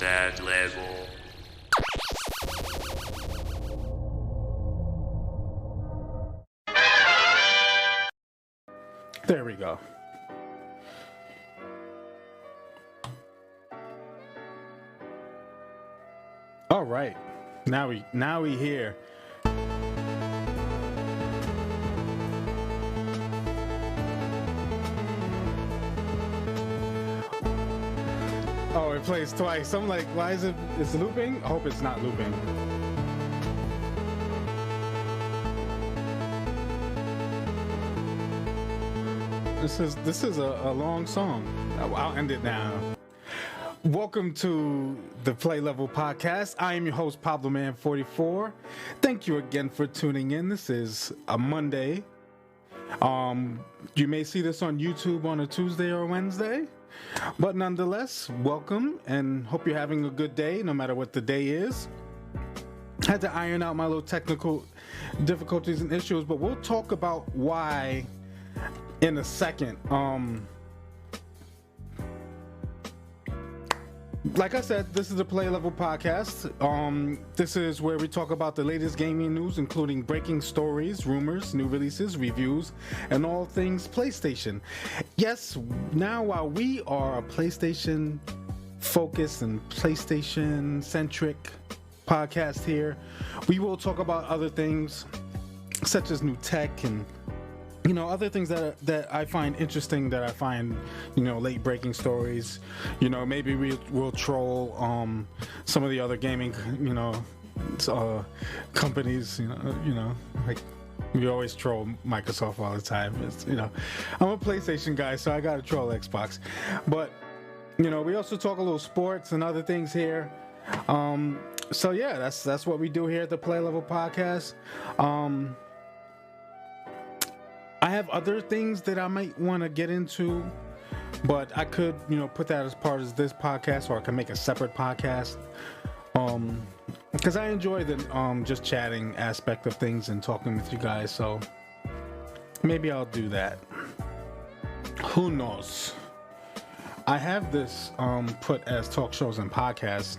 that level. There we go. All right. Now we here. Oh, it plays twice. I'm like, why is it's looping? I hope it's not looping. This is a long song. I'll end it now. Welcome to the Play Level Podcast. I am your host, Pablo Man 44. Thank you again for tuning in. This is a Monday. You may see this on YouTube on a Tuesday or Wednesday, but nonetheless, welcome and hope you're having a good day, no matter what the day is. Had to iron out my little technical difficulties and issues, but we'll talk about why in a second. Like I said, this is the Play Level Podcast. This is where we talk about the latest gaming news, including breaking stories, rumors, new releases, reviews, and all things PlayStation. Yes, now while we are a PlayStation focused and PlayStation centric podcast here, we will talk about other things such as new tech and other things that I find interesting, that I find, late breaking stories. Maybe we'll troll some of the other gaming, companies. Like we always troll Microsoft all the time. I'm a PlayStation guy, so I gotta troll Xbox. But we also talk a little sports and other things here. So yeah, that's what we do here at the Play Level Podcast. I have other things that I might want to get into, but I could, put that as part of this podcast, or I can make a separate podcast. Because I enjoy the just chatting aspect of things and talking with you guys, so maybe I'll do that. Who knows? I have this put as talk shows and podcasts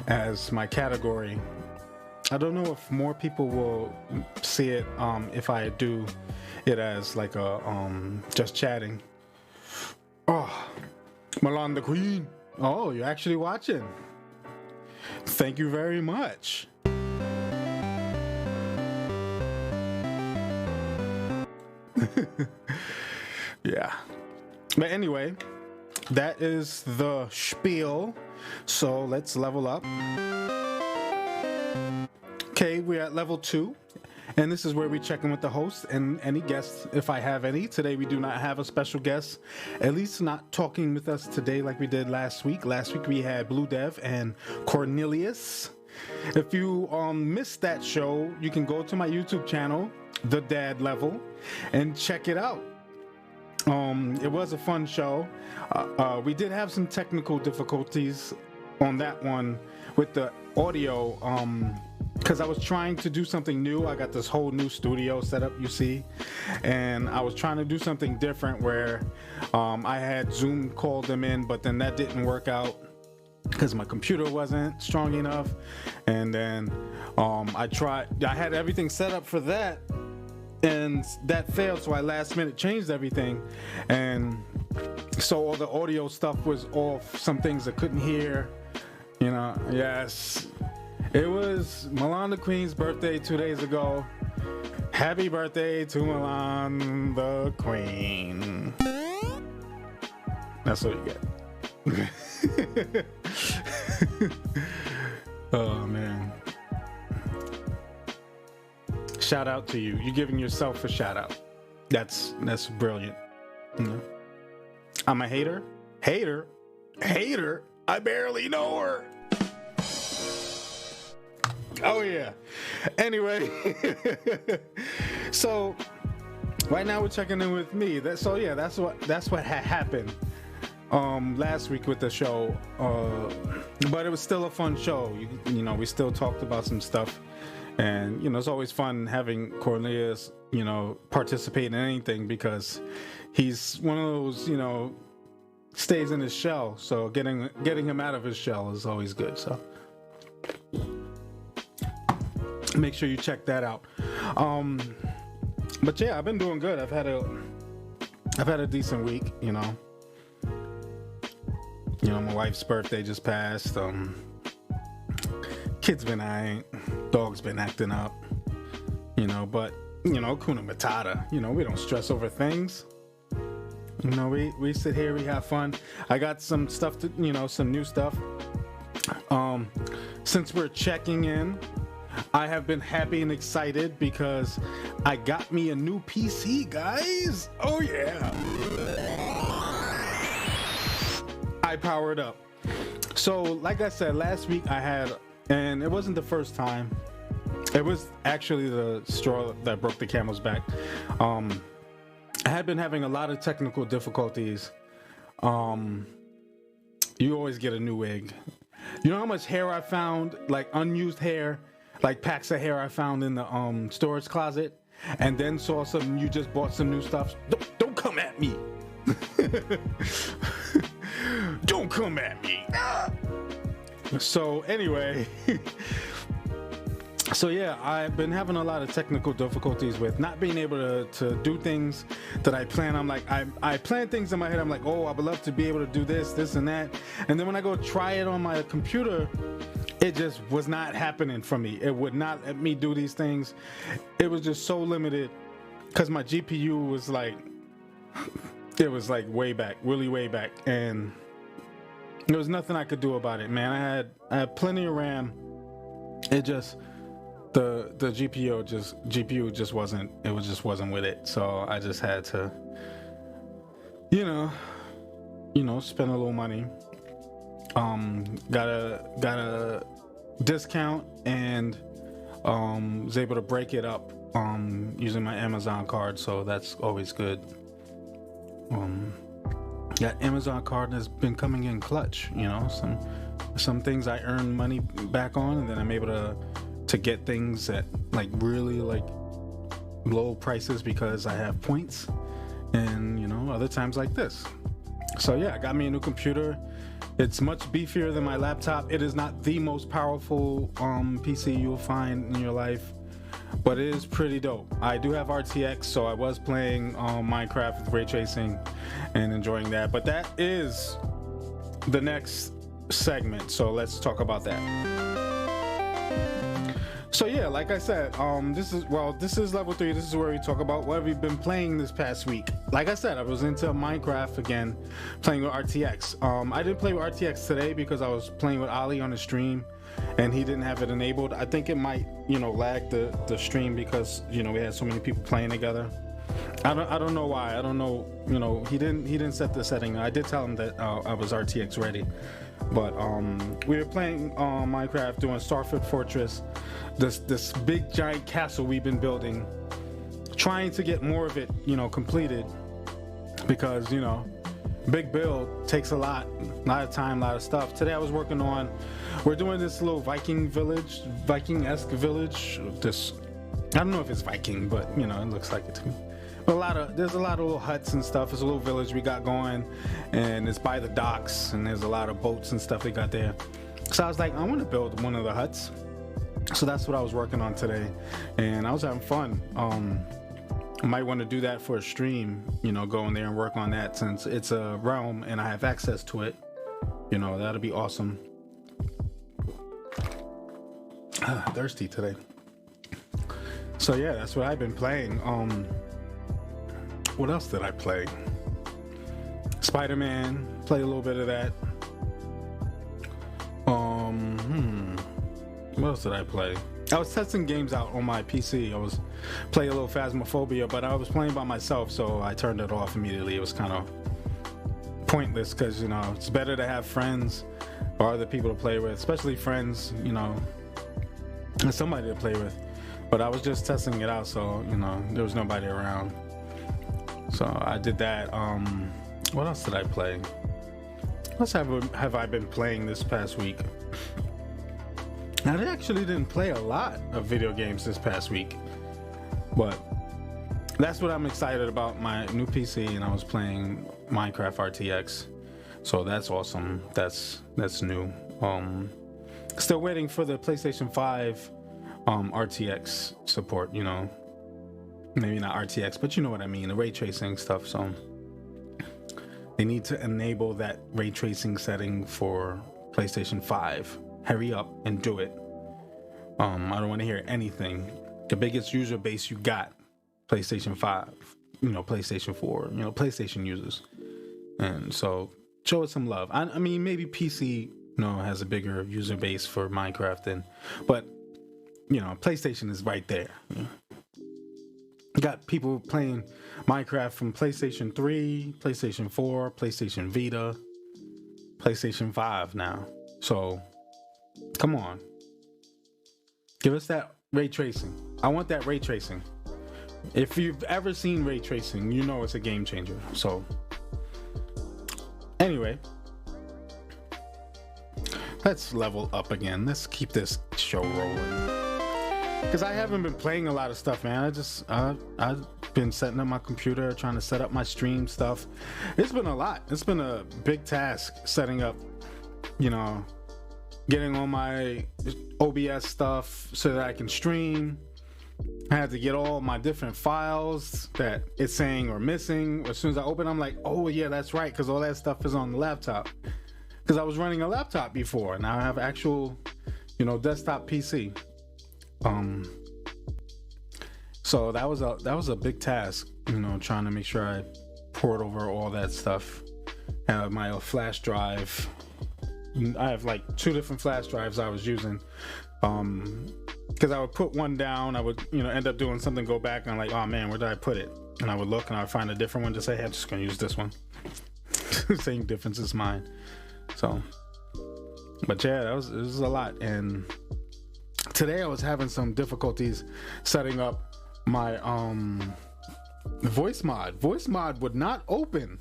as my category. I don't know if more people will see it if I do it as like a just chatting. Oh, Milan the Queen. Oh, you're actually watching. Thank you very much. Yeah. But anyway, that is the spiel. So let's level up. Okay, we're at level 2, and this is where we check in with the host and any guests, if I have any. Today we do not have a special guest, at least not talking with us today like we did last week. Last week we had Blue Dev and Cornelius. If you missed that show, you can go to my YouTube channel, The Dad Level, and check it out. It was a fun show. We did have some technical difficulties on that one with the audio, because I was trying to do something new. I got this whole new studio set up, you see, and I was trying to do something different where I had Zoom called them in, but then that didn't work out because my computer wasn't strong enough. And then I had everything set up for that, and that failed, so I last minute changed everything, and so all the audio stuff was off, some things I couldn't hear. Yes, it was Milan the Queen's birthday 2 days ago. Happy birthday to Milan the Queen. That's what you get. Oh man. Shout out to you. You're giving yourself a shout out. That's brilliant. I'm a hater. Hater. I barely know her. Oh yeah. Anyway, so right now we're checking in with me. That's what had happened last week with the show. But it was still a fun show. We still talked about some stuff, and it's always fun having Cornelius, participate in anything, because he's one of those, stays in his shell. So getting him out of his shell is always good. So make sure you check that out. But yeah, I've been doing good. I've had a decent week. You know, my wife's birthday just passed. Kids been dog's been acting up. But Kuna Matata. We don't stress over things. We sit here, we have fun. I got some stuff to, some new stuff. Since we're checking in, I have been happy and excited because I got me a new PC, guys. Oh yeah. I powered up. So, like I said, last week and it wasn't the first time. It was actually the straw that broke the camel's back. I had been having a lot of technical difficulties. You always get a new wig. You know how much hair I found, like unused hair, like packs of hair I found in the storage closet, and then saw you just bought some new stuff. Don't come at me. Don't come at me. So anyway. So yeah, I've been having a lot of technical difficulties with not being able to do things that I plan. I'm like, I plan things in my head. I'm like, oh, I would love to be able to do this and that. And then when I go try it on my computer, it just was not happening for me. It would not let me do these things. It was just so limited because my GPU was like, way back, really way back. And there was nothing I could do about it, man. I had plenty of RAM. It just... The GPU just wasn't with it, so I just had to spend a little money. Got a discount and was able to break it up using my Amazon card, so that's always good. That Amazon card has been coming in clutch. Some things I earn money back on, and then I'm able to get things at like really like low prices because I have points, and other times like this. So yeah, I got me a new computer. It's much beefier than my laptop. It is not the most powerful PC you'll find in your life, but it is pretty dope. I do have RTX, so I was playing Minecraft with ray tracing and enjoying that, but that is the next segment, so let's talk about that. So yeah, like I said, this is level 3. This is where we talk about what we've been playing this past week. Like I said, I was into Minecraft again, playing with RTX. I didn't play with RTX today because I was playing with Ali on the stream, and he didn't have it enabled. I think it might, lag the stream because we had so many people playing together. I don't know why. I don't know. He didn't set the setting. I did tell him that I was RTX ready. But we were playing Minecraft, doing Starford Fortress, this big giant castle we've been building, trying to get more of it, completed, because big build takes a lot of time, a lot of stuff. Today I was working on, we're doing this little Viking-esque village. I don't know if it's Viking, but it looks like it to me. There's a lot of little huts and stuff. It's a little village we got going, and it's by the docks, and there's a lot of boats and stuff they got there. So I was like, I want to build one of the huts. So that's what I was working on today, and I was having fun. I might want to do that for a stream, go in there and work on that, since it's a realm and I have access to it. That'll be awesome. Thirsty today. So yeah, that's what I've been playing. What else did I play? Spider-Man, played a little bit of that. What else did I play? I was testing games out on my PC. I was playing a little Phasmophobia, but I was playing by myself, so I turned it off immediately. It was kind of pointless because, it's better to have friends or other people to play with, especially friends, and somebody to play with. But I was just testing it out, so, there was nobody around. So I did that. What else did I play? What else have I been playing this past week? Now, I actually didn't play a lot of video games this past week, but that's what I'm excited about, my new PC, and I was playing Minecraft RTX. So that's awesome. That's new. Still waiting for the PlayStation 5 RTX support, you know. Maybe not RTX, but you know what I mean, the ray tracing stuff. So they need to enable that ray tracing setting for PlayStation 5. Hurry up and do it. I don't want to hear anything. The biggest user base you got, PlayStation 5, you know, PlayStation 4, you know, PlayStation users. And so show it some love. I mean, maybe PC, you know, has a bigger user base for Minecraft, but you know, PlayStation is right there. Got people playing Minecraft from PlayStation 3, PlayStation 4, PlayStation Vita, PlayStation 5 now. So, come on. Give us that ray tracing. I want that ray tracing. If you've ever seen ray tracing, you know it's a game changer. So, anyway, let's level up again. Let's keep this show rolling. Because I haven't been playing a lot of stuff, man. I've been setting up my computer, trying to set up my stream stuff. It's been a lot. It's been a big task setting up, you know, getting all my OBS stuff so that I can stream. I had to get all my different files that it's saying are missing. As soon as I open, I'm like, oh yeah, that's right, because all that stuff is on the laptop. Because I was running a laptop before. Now I have actual, you know, desktop PC. So that was a big task, you know, trying to make sure I poured over all that stuff. I have my flash drive. I have like 2 different flash drives I was using. Because I would put one down, I would, you know, end up doing something, go back, and I'm like, oh man, where did I put it? And I would look and I would find a different one to say, hey, I'm just gonna use this one. Same difference as mine. So, but yeah, it was a lot. And today I was having some difficulties setting up my voice mod. Voice mod would not open.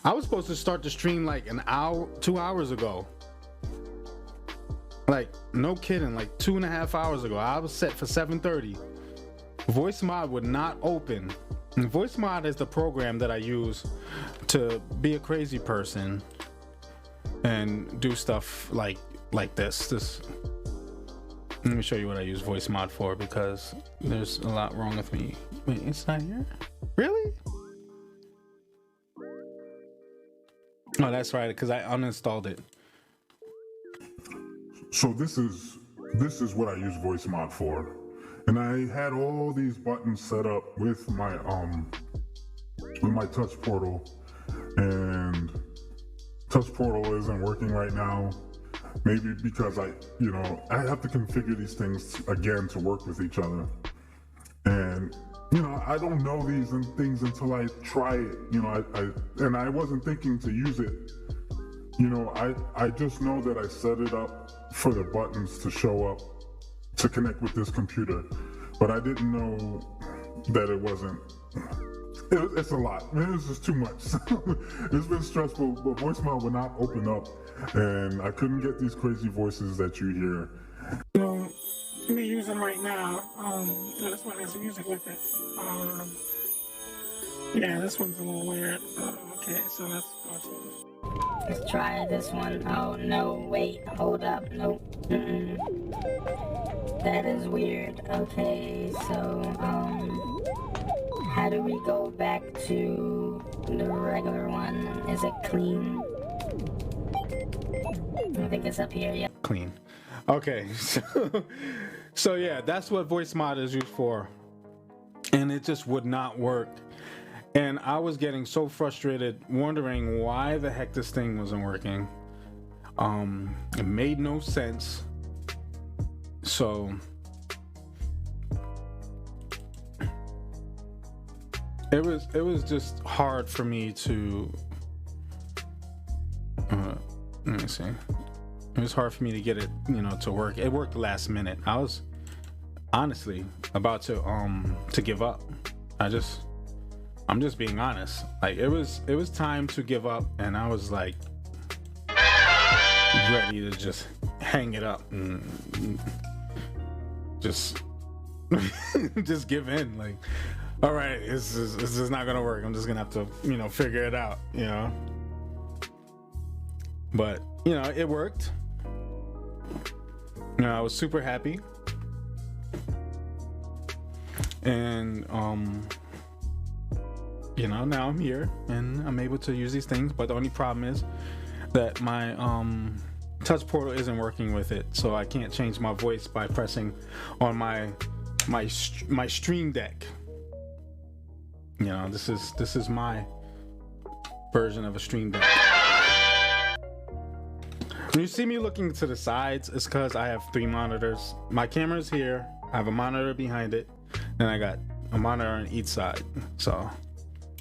I was supposed to start the stream like an hour, 2 hours ago. Like, no kidding, like 2.5 hours ago. I was set for 7:30. Voice mod would not open. And voice mod is the program that I use to be a crazy person and do stuff like this. Let me show you what I use voice mod for, because there's a lot wrong with me. Wait, it's not here? Really? Oh, that's right, because I uninstalled it. So this is what I use voice mod for. And I had all these buttons set up with my touch portal, and touch portal isn't working right now. Maybe because I have to configure these things again to work with each other. And, you know, I don't know these things until I try it. You know, I wasn't thinking to use it. You know, I just know that I set it up for the buttons to show up to connect with this computer. But I didn't know that it wasn't. It's a lot. I mean, it was just too much. It's been stressful, but voicemail would not open up, and I couldn't get these crazy voices that you hear. So, me using right now, this one has music with it. Yeah, this one's a little weird. Okay, so let's go to Let's try this one. Oh no, wait, hold up, nope. That is weird. Okay, so, how do we go back to the regular one? Is it clean? I think it's up here, yeah. Clean. Okay, so yeah, that's what voice mod is used for. And it just would not work. And I was getting so frustrated, wondering why the heck this thing wasn't working. It made no sense. So it was just hard for me to let me see. It was hard for me to get it, you know, to work. It worked last minute. I was honestly about to give up. I'm just being honest. Like it was time to give up, and I was like ready to just hang it up and just just give in. Like, all right, this is not gonna work. I'm just gonna have to, you know, figure it out, you know. But it worked. I was super happy. And now I'm here and I'm able to use these things, but the only problem is that my touch portal isn't working with it, so I can't change my voice by pressing on my stream deck. This is my version of a stream deck. When you see me looking to the sides, it's because I have 3 monitors. My camera's here, I have a monitor behind it, and I got a monitor on each side. So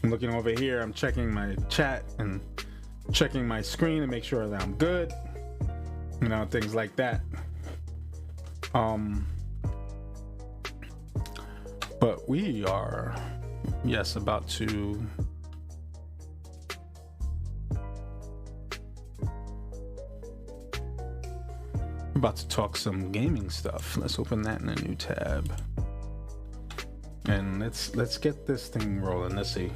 I'm looking over here, I'm checking my chat and checking my screen to make sure that I'm good. Things like that. But we are, about to talk some gaming stuff. Let's open that in a new tab. And let's get this thing rolling. Let's see.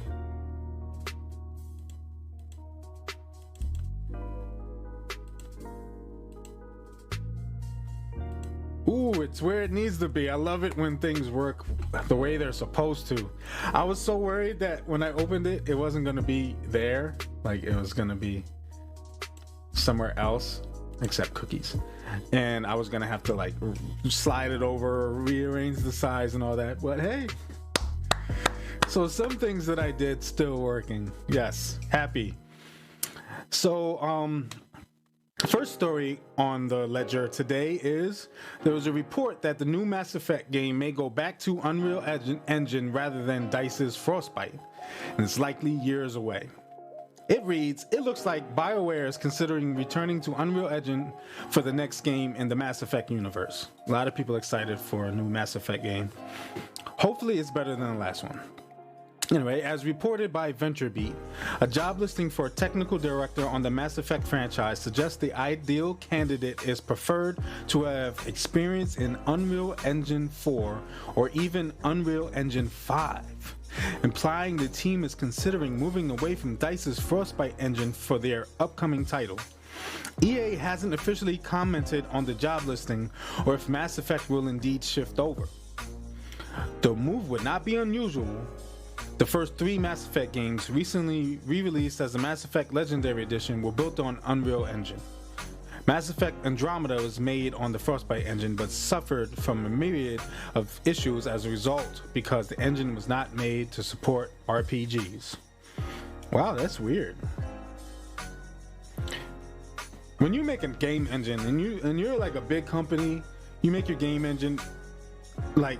Ooh, it's where it needs to be. I love it when things work the way they're supposed to. I was so worried that when I opened it, it wasn't going to be there. Like, it was going to be somewhere else except cookies. And I was going to have to, like, slide it over, rearrange the size and all that. But hey, so some things that I did still working. Yes, happy. So, first story on the ledger today is there was a report that the new Mass Effect game may go back to Unreal Engine rather than DICE's Frostbite, and it's likely years away. It reads, it looks like BioWare is considering returning to Unreal Engine for the next game in the Mass Effect universe. A lot of people excited for a new Mass Effect game. Hopefully it's better than the last one. Anyway, as reported by VentureBeat, a job listing for a technical director on the Mass Effect franchise suggests the ideal candidate is preferred to have experience in Unreal Engine 4 or even Unreal Engine 5, implying the team is considering moving away from DICE's Frostbite engine for their upcoming title. EA hasn't officially commented on the job listing or if Mass Effect will indeed shift over. The move would not be unusual. The first 3 Mass Effect games, recently re-released as the Mass Effect Legendary Edition, were built on Unreal Engine. Mass Effect Andromeda was made on the Frostbite engine but suffered from a myriad of issues as a result because the engine was not made to support RPGs. Wow, that's weird. When you make a game engine and you're like a big company, you make your game engine like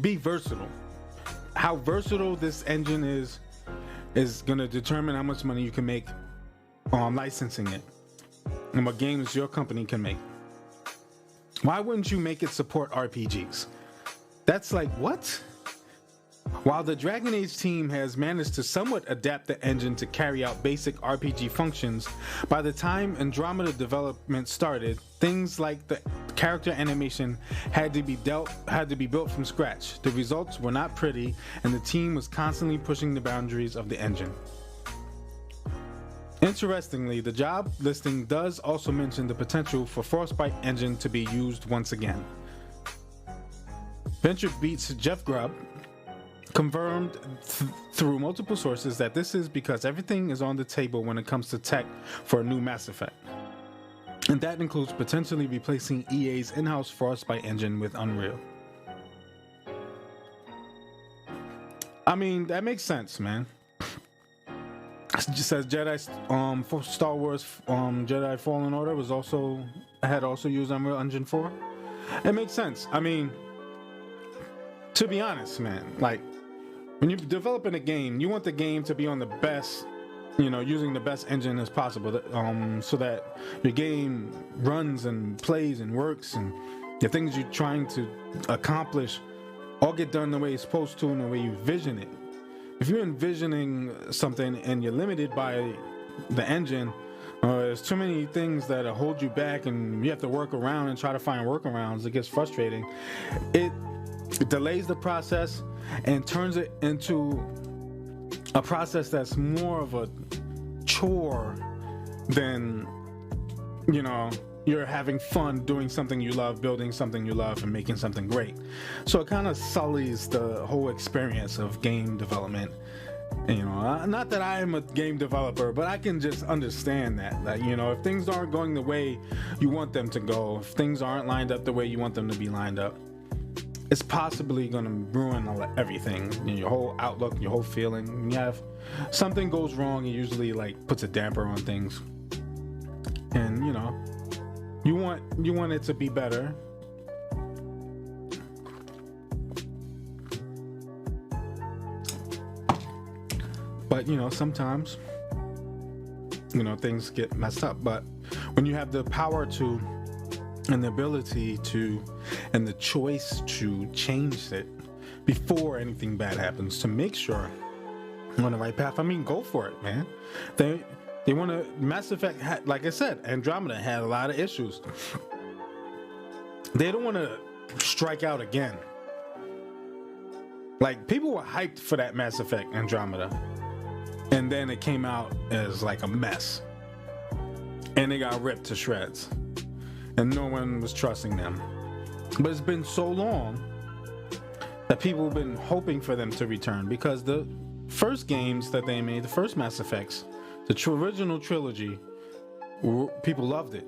be versatile. How versatile this engine is gonna determine how much money you can make on licensing it and what games your company can make. Why wouldn't you make it support RPGs? That's like, what? While the Dragon Age team has managed to somewhat adapt the engine to carry out basic RPG functions, by the time Andromeda development started, things like the character animation had to be built from scratch. The results were not pretty, and the team was constantly pushing the boundaries of the engine. Interestingly, the job listing does also mention the potential for Frostbite engine to be used once again. VentureBeat's Jeff Grubb confirmed through multiple sources that this is because everything is on the table when it comes to tech for a new Mass Effect. And that includes potentially replacing EA's in-house Frostbite engine with Unreal. I mean, that makes sense, man. It just says for Star Wars Jedi Fallen Order had also used Unreal Engine 4. It makes sense. I mean, to be honest, man, like, when you're developing a game, you want the game to be on the best, using the best engine as possible, so that your game runs and plays and works, and the things you're trying to accomplish all get done the way it's supposed to and the way you vision it. If you're envisioning something and you're limited by the engine, there's too many things that hold you back and you have to work around and try to find workarounds, it gets frustrating. It delays the process and turns it into a process that's more of a chore than, you know, you're having fun doing something you love, building something you love, and making something great. So it kind of sullies the whole experience of game development. And, you know, not that I am a game developer, but I can just understand that, you know, if things aren't going the way you want them to go, if things aren't lined up the way you want them to be lined up, it's possibly going to ruin everything, you know, your whole outlook, your whole feeling. When you have something goes wrong, it usually like puts a damper on things. And, you know, you want it to be better. But, you know, sometimes, you know, things get messed up. But when you have the power to, and the ability to, and the choice to change it before anything bad happens, to make sure you're on the right path, I mean, go for it, man. They want to. Mass Effect, like I said, Andromeda had a lot of issues. They don't want to strike out again. Like, people were hyped for that Mass Effect Andromeda, and then it came out as like a mess, and they got ripped to shreds, and no one was trusting them. But it's been so long that people have been hoping for them to return, because the first games that they made, the first Mass Effects, the original trilogy, people loved it.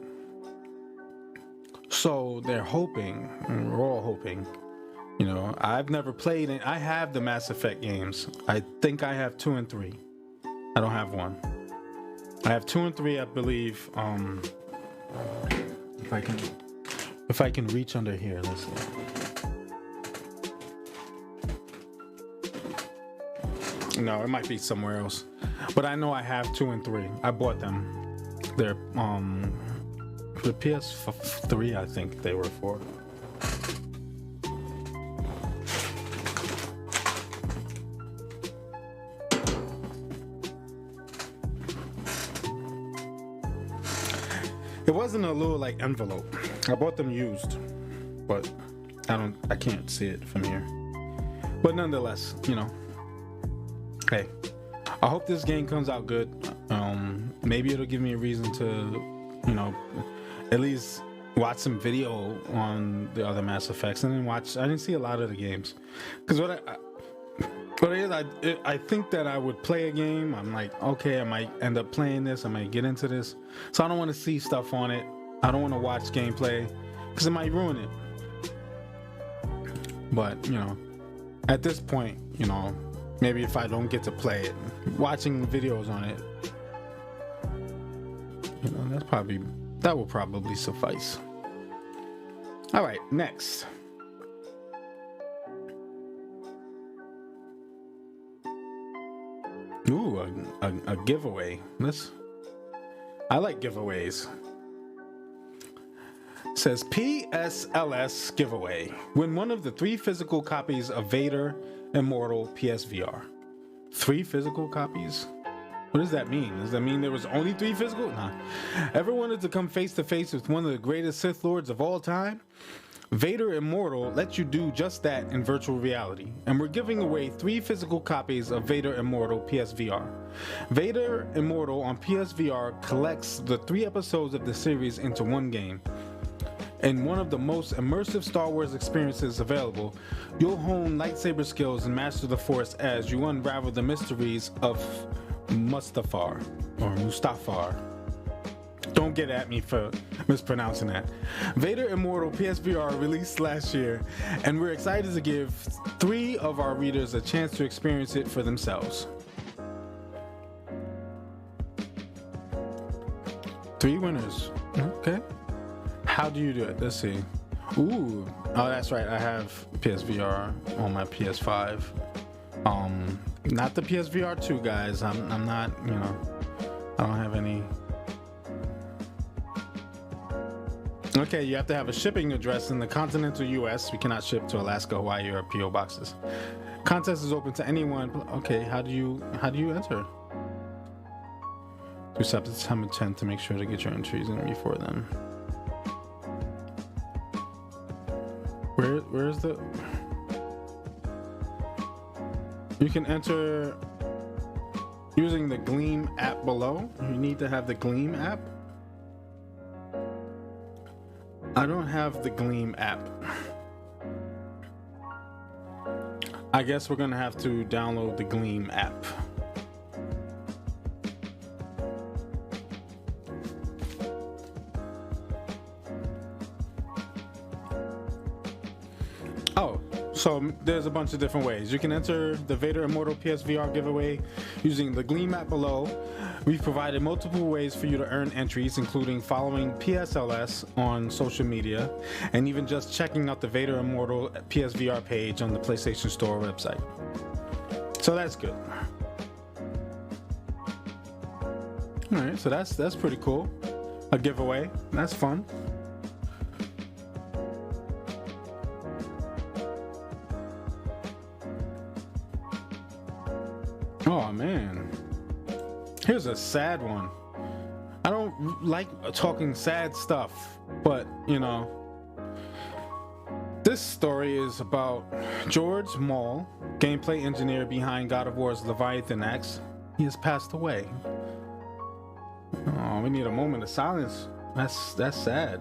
So they're hoping, and we're all hoping. You know, I've never played it. I have the Mass Effect games. I think I have 2 and 3. I don't have 1. I have 2 and 3, I believe. If I can reach under here, let's see. No, it might be somewhere else. But I know I have 2 and 3. I bought them. They're the PS3, I think they were for. It wasn't a little like envelope. I bought them used, but I can't see it from here. But nonetheless, you know, hey, I hope this game comes out good. Maybe it'll give me a reason to, you know, at least watch some video on the other Mass Effects, and then I didn't see a lot of the games, because I think that I would play a game. I'm like, okay, I might end up playing this. I might get into this. So I don't want to see stuff on it. I don't want to watch gameplay, because it might ruin it. But, you know, at this point, you know, maybe if I don't get to play it, watching videos on it, you know, that will probably suffice. All right, next. Ooh, a giveaway. I like giveaways. It says PSLS giveaway. Win one of the 3 physical copies of Vader Immortal PSVR. 3 physical copies? What does that mean? Does that mean there was only 3 physical? Nah. Ever wanted to come face to face with one of the greatest Sith Lords of all time? Vader Immortal lets you do just that in virtual reality, and we're giving away 3 physical copies of Vader Immortal PSVR. Vader Immortal on PSVR collects the 3 episodes of the series into one game. In one of the most immersive Star Wars experiences available, you'll hone lightsaber skills and master the Force as you unravel the mysteries of Mustafar. Don't get at me for mispronouncing that. Vader Immortal PSVR released last year, and we're excited to give 3 of our readers a chance to experience it for themselves. 3 winners. Okay. How do you do it? Let's see. Ooh. Oh, that's right. I have PSVR on my PS5. Not the PSVR 2, guys. I'm not, you know, I don't have any. Okay, you have to have a shipping address in the continental US. We cannot ship to Alaska, Hawaii, or PO boxes. Contest is open to anyone. Okay, how do you enter? Do set the time of 10 to make sure to get your entries in before then. Where's the? You can enter Using the Gleam app below. You need to have the Gleam app. I don't have the Gleam app. I guess we're gonna have to download the Gleam app. Oh, so there's a bunch of different ways. You can enter the Vader Immortal PSVR giveaway using the Gleam app below. We've provided multiple ways for you to earn entries, including following PSLS on social media and even just checking out the Vader Immortal PSVR page on the PlayStation Store website. So that's good. All right, so that's pretty cool. A giveaway. That's fun. Oh man, here's a sad one. I don't like talking sad stuff, but you know, this story is about George Mall, gameplay engineer behind God of War's Leviathan Axe. He has passed away. Oh, we need a moment of silence. That's sad.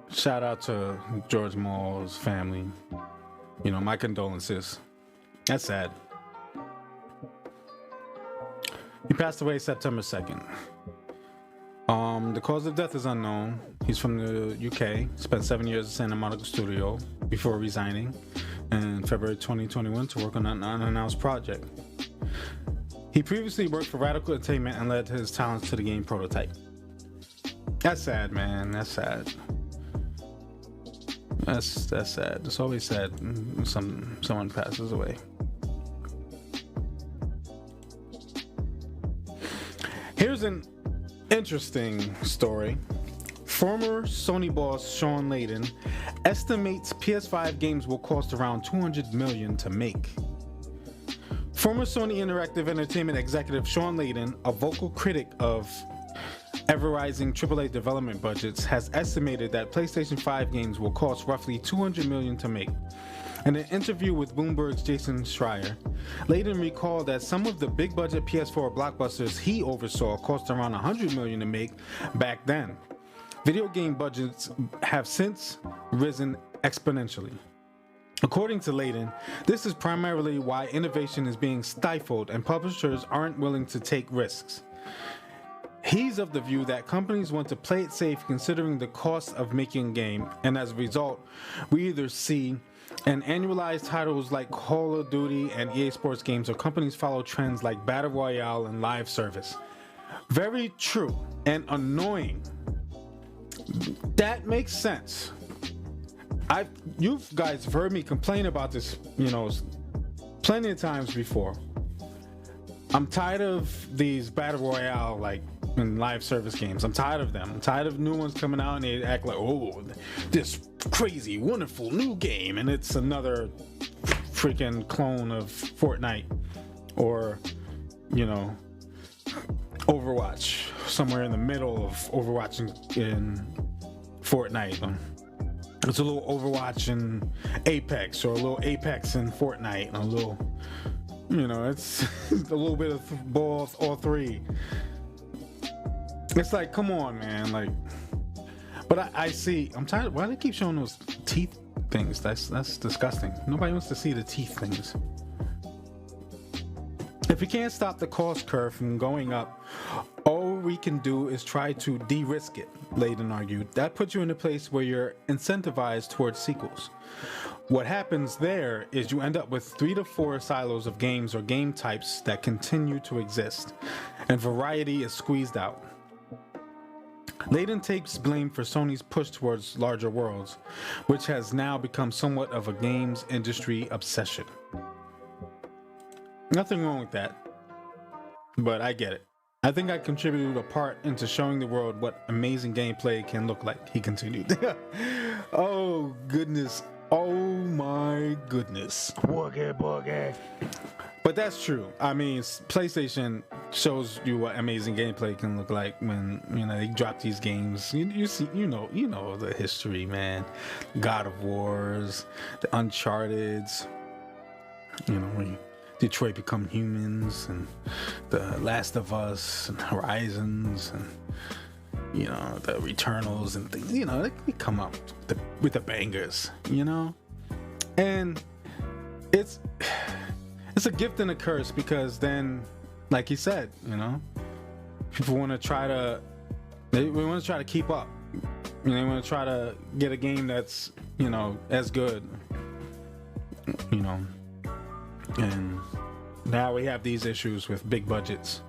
Shout out to George Mall's family. You know, my condolences. That's sad. He passed away September 2nd. The cause of death is unknown. He's from the UK. Spent 7 years at Santa Monica Studio before resigning in February 2021 to work on an unannounced project. He previously worked for Radical Entertainment and led his talents to the game Prototype. That's sad, man. That's sad. That's sad. It's always sad when someone passes away. Here's an interesting story. Former Sony boss Sean Laden estimates PS5 games will cost around $200 million to make. Former Sony Interactive Entertainment executive Sean Laden, a vocal critic of ever-rising AAA development budgets, has estimated that PlayStation 5 games will cost roughly $200 million to make. In an interview with Bloomberg's Jason Schreier, Laden recalled that some of the big-budget PS4 blockbusters he oversaw cost around $100 million to make back then. Video game budgets have since risen exponentially. According to Laden, this is primarily why innovation is being stifled and publishers aren't willing to take risks. He's of the view that companies want to play it safe considering the cost of making a game, and as a result, we either see an annualized titles like Call of Duty and EA Sports games, or companies follow trends like Battle Royale and live service. Very true and annoying. That makes sense. You guys have heard me complain about this, plenty of times before. I'm tired of these Battle Royale, in live service games. I'm tired of them. I'm tired of new ones coming out and they act like, oh, this crazy, wonderful new game, and it's another freaking clone of Fortnite or, Overwatch, somewhere in the middle of Overwatch in Fortnite. It's a little Overwatch in Apex, or a little Apex in Fortnite, and a little, it's a little bit of both, all three. It's like, come on, man. But I see, I'm tired. Why do they keep showing those teeth things? That's disgusting. Nobody wants to see the teeth things. If we can't stop the cost curve from going up, all we can do is try to de-risk it, Laden argued. That puts you in a place where you're incentivized towards sequels. What happens there is you end up with 3 to 4 silos of games or game types that continue to exist, and variety is squeezed out. Laden takes blame for Sony's push towards larger worlds, which has now become somewhat of a games industry obsession. Nothing wrong with that, but I get it. I think I contributed a part into showing the world what amazing gameplay can look like, he continued. Oh, goodness. Oh, my goodness. Boogie. But that's true. I mean, PlayStation shows you what amazing gameplay can look like when, you know, they drop these games. You see, you know the history, man. God of Wars, the Uncharted's, you know, when Detroit Become Humans, and The Last of Us, and Horizons, and, you know, the Returnals and things. You know, they come up with the bangers, you know? And it's a gift and a curse, because then, like he said, you know, people want to try to keep up. You know, they want to try to get a game that's, you know, as good, you know. And now we have these issues with big budgets.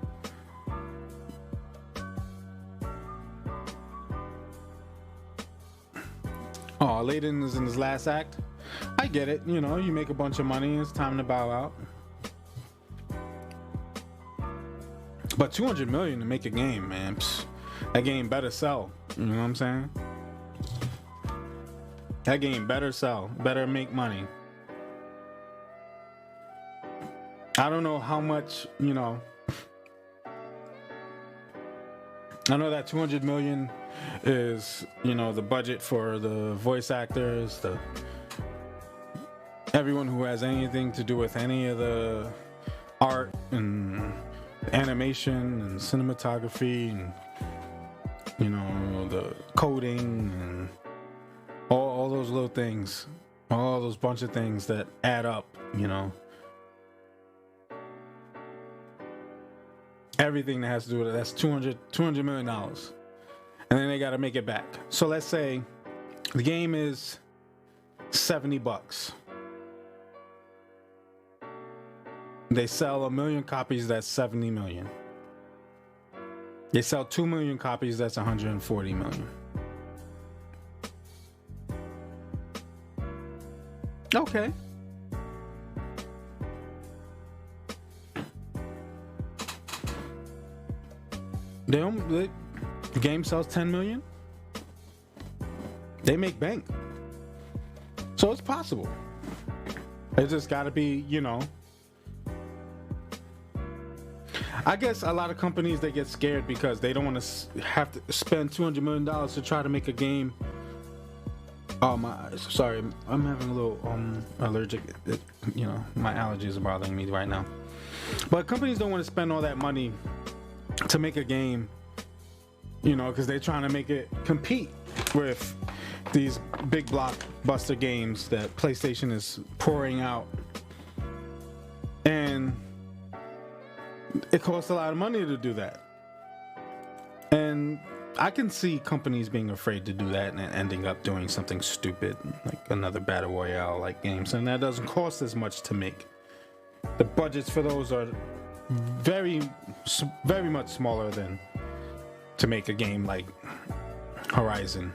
Oh, Laden is in his last act. I get it. You know, you make a bunch of money, it's time to bow out. But $200 million to make a game, man. Psst, that game better sell. You know what I'm saying? That game better sell. Better make money. I don't know how much, you know. I know that 200 million is, you know, the budget for the voice actors, everyone who has anything to do with any of the art and animation and cinematography and, you know, the coding and all those little things, all those bunch of things that add up, you know. Everything that has to do with it, that's $200 million. And then they got to make it back. So let's say the game is $70. They sell 1 million copies, that's 70 million. They sell 2 million copies, that's 140 million. Okay. The game sells 10 million. They make bank. So it's possible. It just got to be, you know. I guess a lot of companies, they get scared because they don't want to have to spend $200 million to try to make a game. Sorry, I'm having a little allergic. You know, my allergies are bothering me right now. But companies don't want to spend all that money to make a game, you know, because they're trying to make it compete with these big blockbuster games that PlayStation is pouring out. And it costs a lot of money to do that. And I can see companies being afraid to do that and ending up doing something stupid, like another Battle Royale like games. And that doesn't cost as much to make. The budgets for those are very much smaller than to make a game like Horizon.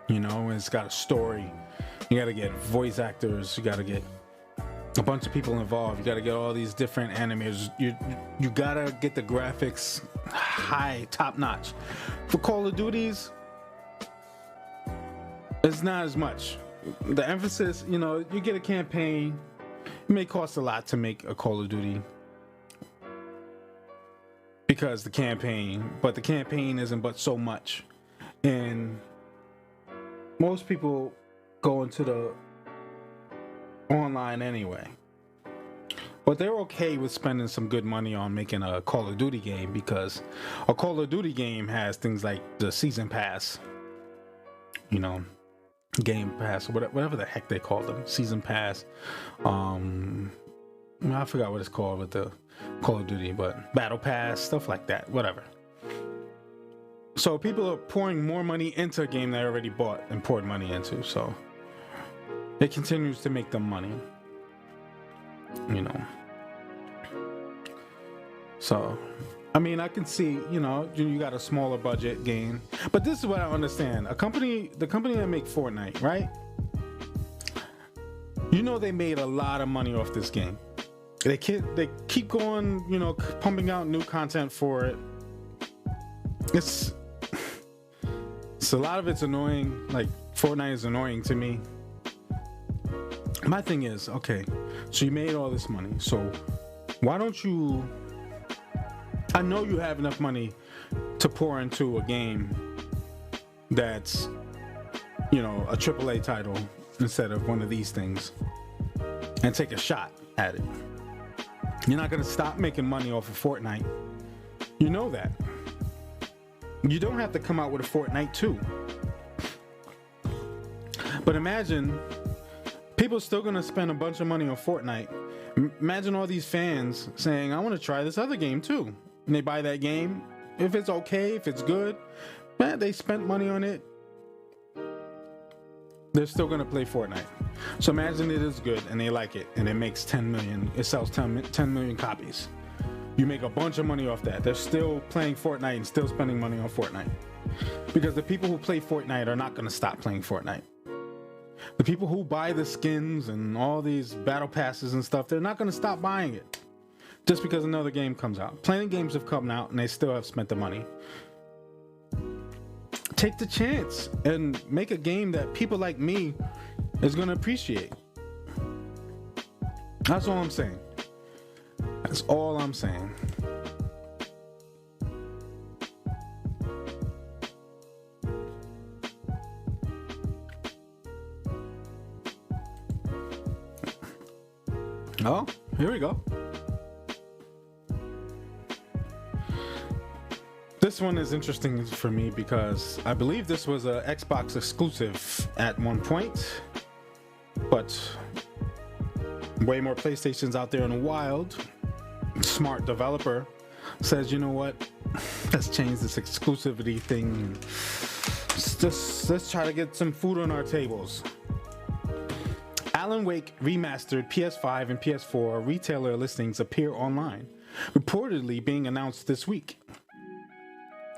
You know, it's got a story. You got to get voice actors. You got to get a bunch of people involved. You got to get all these different animators. You got to get the graphics high, top notch. For Call of Duties, it's not as much. The emphasis, you know, you get a campaign. It may cost a lot to make a Call of Duty because the campaign isn't but so much. And most people go into the online anyway. But they're okay with spending some good money on making a Call of Duty game because a Call of Duty game has things like the season pass, you know, game pass, whatever the heck they call them, season pass. I forgot what it's called with the Call of Duty, but battle pass, stuff like that, whatever. So people are pouring more money into a game they already bought and poured money into, so it continues to make them money, you know. So, I mean, I can see, you know, you got a smaller budget game, but this is what I understand. The company that make Fortnite, right? You know, they made a lot of money off this game. they keep going, you know, pumping out new content for it. It's a lot of it's annoying. Like Fortnite is annoying to me. My thing is, okay, so you made all this money, so why don't you, I know you have enough money to pour into a game that's, you know, a AAA title instead of one of these things, and take a shot at it. You're not going to stop making money off of Fortnite. You know that. You don't have to come out with a Fortnite 2. But imagine people are still going to spend a bunch of money on Fortnite. Imagine all these fans saying, I want to try this other game too. And they buy that game. If it's okay, if it's good, man, they spent money on it. They're still going to play Fortnite. So imagine it is good and they like it and it makes 10 million. It sells 10 million copies. You make a bunch of money off that. They're still playing Fortnite and still spending money on Fortnite. Because the people who play Fortnite are not going to stop playing Fortnite. The people who buy the skins and all these battle passes and stuff, they're not going to stop buying it. Just because another game comes out. Plenty of games have come out and they still have spent the money. Take the chance and make a game that people like me is going to appreciate. That's all I'm saying. That's all I'm saying. Oh, here we go. This one is interesting for me because I believe this was an Xbox exclusive at one point, but way more PlayStations out there in the wild. Smart developer says, you know what? Let's change this exclusivity thing. Let's try to get some food on our tables. Alan Wake Remastered PS5 and PS4 retailer listings appear online, reportedly being announced this week.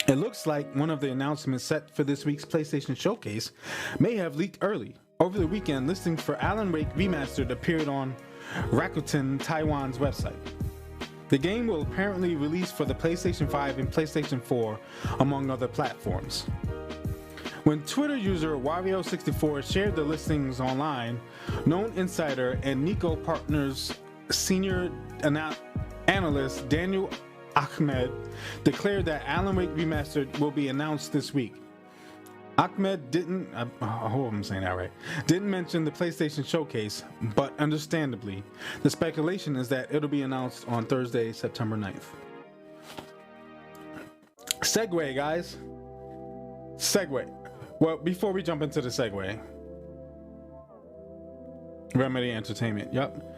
It looks like one of the announcements set for this week's PlayStation Showcase may have leaked early. Over the weekend, listings for Alan Wake Remastered appeared on Rakuten Taiwan's website. The game will apparently release for the PlayStation 5 and PlayStation 4, among other platforms. When Twitter user Wario64 shared the listings online, known insider and Nico Partners senior analyst Daniel Ahmed declared that Alan Wake Remastered will be announced this week. Ahmed didn't mention the PlayStation Showcase, but understandably, the speculation is that it'll be announced on Thursday, September 9th. Segue, guys. Segue. Well, before we jump into the segue, Remedy Entertainment. Yep.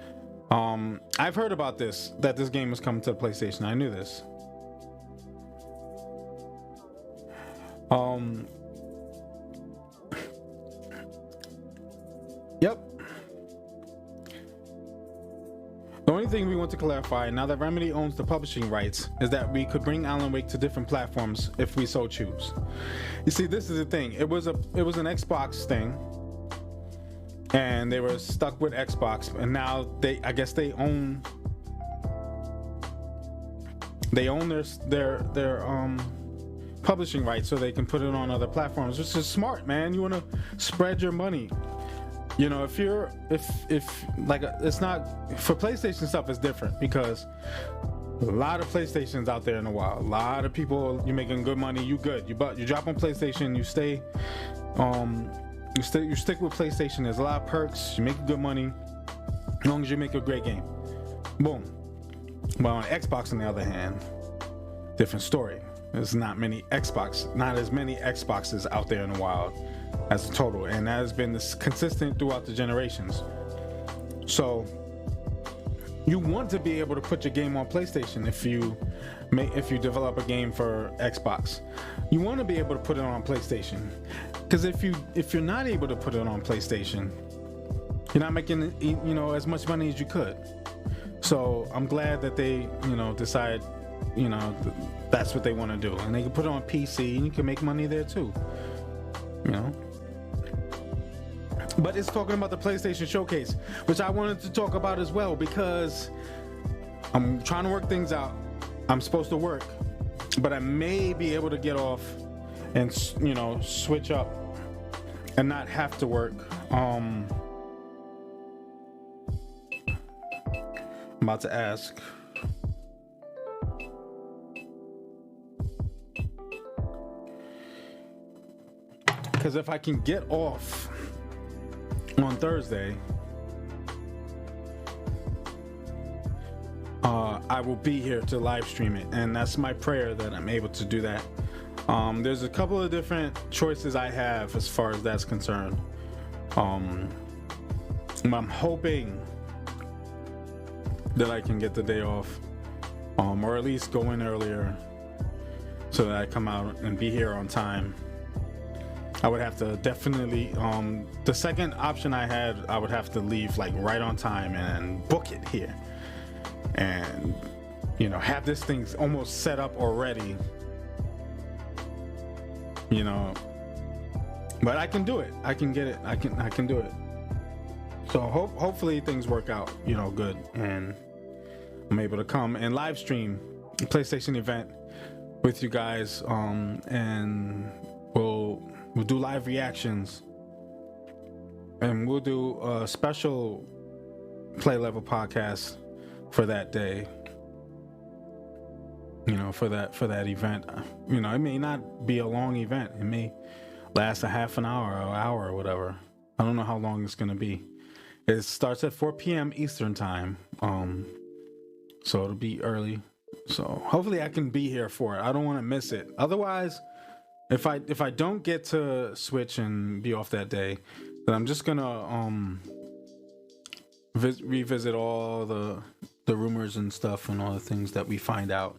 I've heard about this, that this game was coming to the PlayStation. I knew this. Yep. The only thing we want to clarify, now that Remedy owns the publishing rights, is that we could bring Alan Wake to different platforms if we so choose. You see, this is the thing. It was an Xbox thing, and they were stuck with Xbox, and now I guess they own their publishing rights, so they can put it on other platforms, which is smart, man. You want to spread your money. You know, it's not for PlayStation stuff. It's different because a lot of PlayStations out there in the wild. A lot of people, you're making good money. You good. You drop on PlayStation. You stay. You stick with PlayStation. There's a lot of perks. You make good money as long as you make a great game. Boom. But on Xbox, on the other hand, different story. There's not as many Xboxes out there in the wild as a total, and that has been consistent throughout the generations. So you want to be able to put your game on PlayStation if you develop a game for Xbox. You want to be able to put it on PlayStation, because if you're not able to put it on PlayStation, you're not making as much money as you could. So I'm glad that they decide that's what they want to do, and they can put it on PC and you can make money there too. But it's talking about the PlayStation Showcase, which I wanted to talk about as well, because I'm trying to work things out. I'm supposed to work, but I may be able to get off and, switch up and not have to work. I'm about to ask. Because if I can get off on Thursday, I will be here to live stream it, and that's my prayer that I'm able to do that. There's a couple of different choices I have as far as that's concerned. I'm hoping that I can get the day off, or at least go in earlier so that I come out and be here on time. I would have to definitely, the second option I had, I would have to leave like right on time and book it here. And, have this thing almost set up already, but I can do it. I can get it. I can do it. So hopefully things work out, good. And I'm able to come and live stream the PlayStation event with you guys. And we'll do live reactions, and we'll do a special play level podcast for that day, for that event. It may not be a long event. It may last a half an hour or hour or whatever. I don't know how long it's going to be. It starts at 4 p.m. Eastern time. So it'll be early. So hopefully I can be here for it. I don't want to miss it. Otherwise, if I don't get to switch and be off that day, then I'm just gonna revisit all the rumors and stuff and all the things that we find out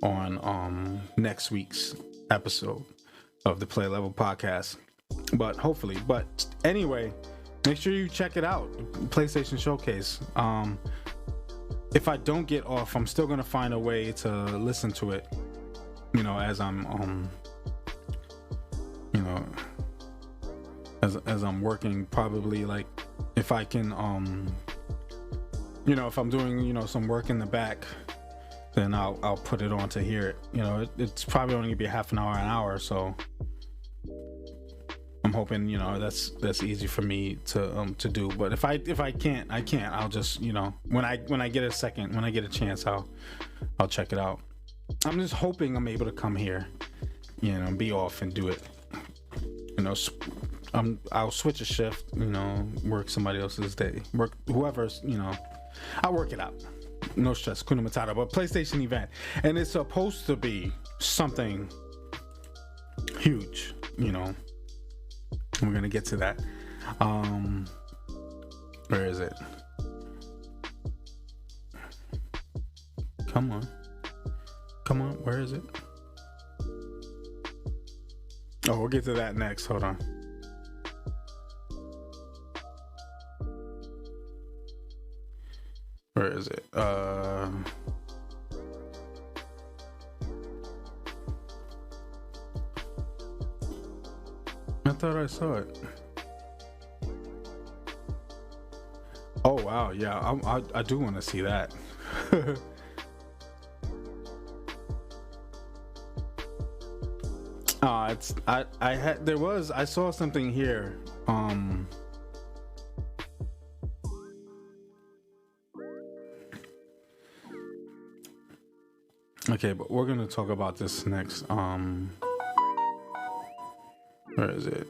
on next week's episode of the Play Level podcast. But hopefully, anyway, make sure you check it out, PlayStation Showcase. If I don't get off, I'm still gonna find a way to listen to it, as I'm as I'm working, probably, like, if I can if I'm doing some work in the back, then I'll put it on to hear it. It's probably only gonna be half an hour, so I'm hoping that's easy for me to do. But if I can't, I can't. I'll just when I get a second, when I get a chance, I'll check it out. I'm just hoping I'm able to come here, be off and do it. I'll switch a shift, work somebody else's day, work whoever's, I'll work it out. No stress, Kuna Matata. But PlayStation event, and it's supposed to be something huge, We're gonna get to that. Where is it? Come on, where is it? Oh, we'll get to that next. Hold on. Where is it? I thought I saw it. Oh wow, yeah, I do want to see that. I saw something here. Okay, but we're gonna talk about this next. Where is it?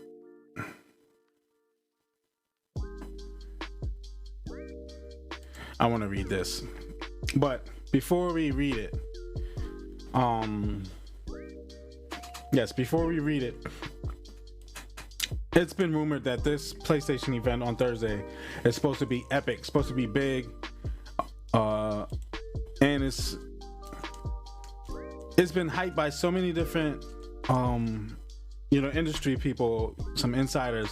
I want to read this, but before we read it, before we read it, it's been rumored that this PlayStation event on Thursday is supposed to be epic, supposed to be big, and it's been hyped by so many different industry people, some insiders,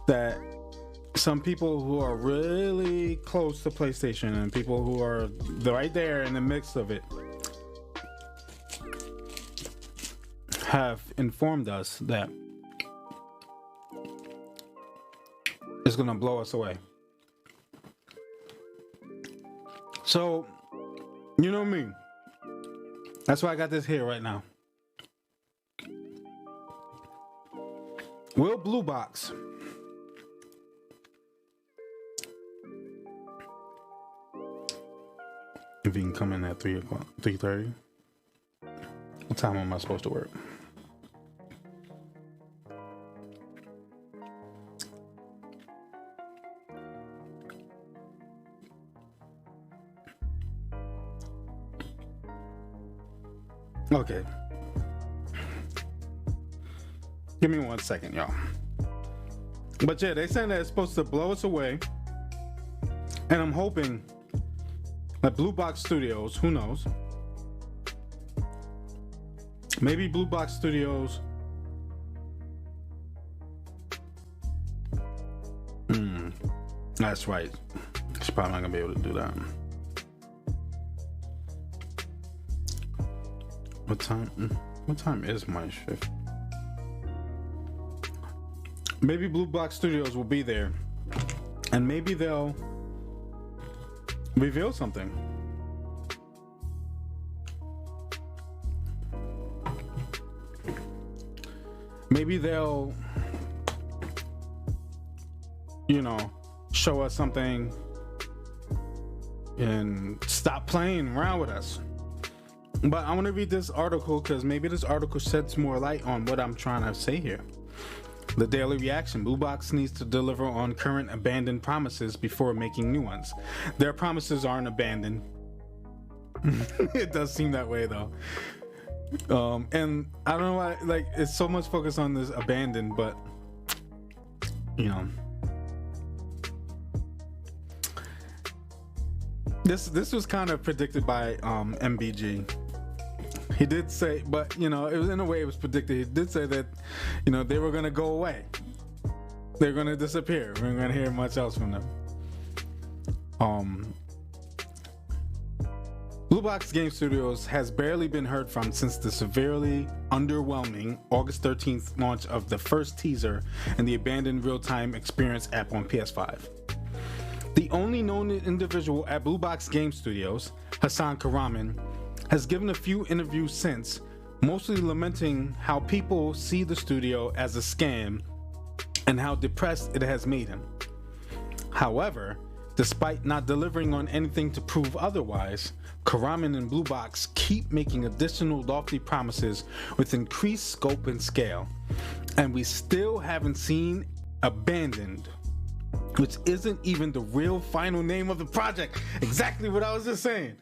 that some people who are really close to PlayStation and people who are right there in the mix of it have informed us that it's gonna blow us away. So You know me. That's why I got this here right now. Will Blue Box if you can come in at 3:30. What time am I supposed to work? Okay. Give me 1 second, y'all. But yeah, they saying that it's supposed to blow us away. And I'm hoping that Blue Box Studios, who knows? Maybe Blue Box Studios. That's right. She's probably not gonna be able to do that. What time is my shift? Maybe Blue Box Studios will be there, and maybe they'll reveal something. Maybe they'll, show us something and stop playing around with us. But I want to read this article because maybe this article sheds more light on what I'm trying to say here. The Daily Reaction. Blue Box needs to deliver on current abandoned promises before making new ones. Their promises aren't abandoned. It does seem that way though. And I don't know why, it's so much focus on this abandoned, but this was kind of predicted by MBG. He did say, but it was in a way it was predicted. He did say that they were gonna go away. They're gonna disappear. We're not gonna hear much else from them. Blue Box Game Studios has barely been heard from since the severely underwhelming August 13th launch of the first teaser and the abandoned real-time experience app on PS5. The only known individual at Blue Box Game Studios, Hassan Karaman, has given a few interviews since, mostly lamenting how people see the studio as a scam and how depressed it has made him. However, despite not delivering on anything to prove otherwise, Karaman and Blue Box keep making additional lofty promises with increased scope and scale, and we still haven't seen Abandoned, which isn't even the real final name of the project. Exactly what I was just saying.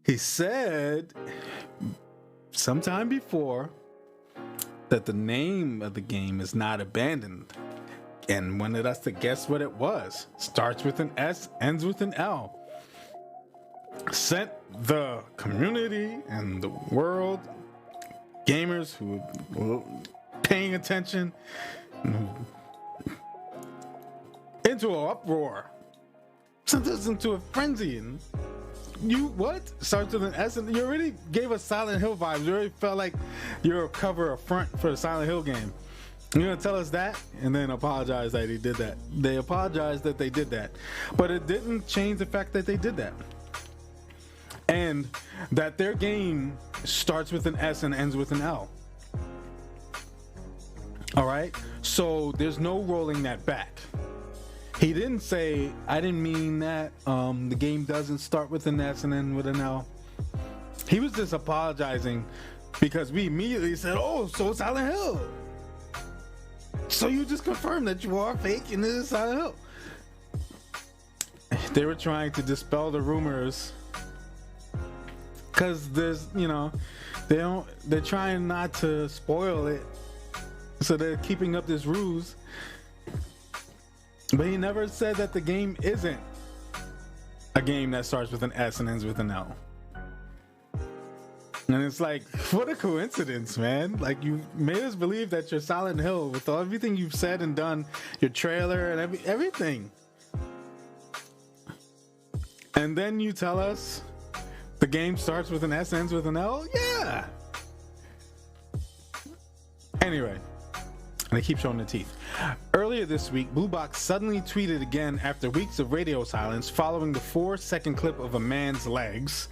He said sometime before that the name of the game is not Abandoned, and wanted us to guess what it was. Starts with an S, ends with an L. Sent the community and the world, gamers who were paying attention, into an uproar. Sent us into a frenzy. And you what? Starts with an S, and you already gave us Silent Hill vibes. You already felt like you're a cover, a front for the Silent Hill game. You're gonna tell us that and then apologize that he did that. They apologized that they did that, but it didn't change the fact that they did that. And that their game starts with an S and ends with an L. All right, so there's no rolling that back. He didn't say, I didn't mean that. The game doesn't start with an S and end with an L. He was just apologizing because we immediately said, oh, so it's Silent Hill. So you just confirmed that you are fake and this is Silent Hill. They were trying to dispel the rumors because there's, they're trying not to spoil it. So they're keeping up this ruse. But he never said that the game isn't a game that starts with an S and ends with an L. And it's like, what a coincidence, man. Like, you made us believe that you're Silent Hill with everything you've said and done, your trailer and everything. And then you tell us the game starts with an S, ends with an L? Yeah. Anyway, And they keep showing the teeth. Earlier this week, Blue Box suddenly tweeted again after weeks of radio silence following the 4-second clip of a man's legs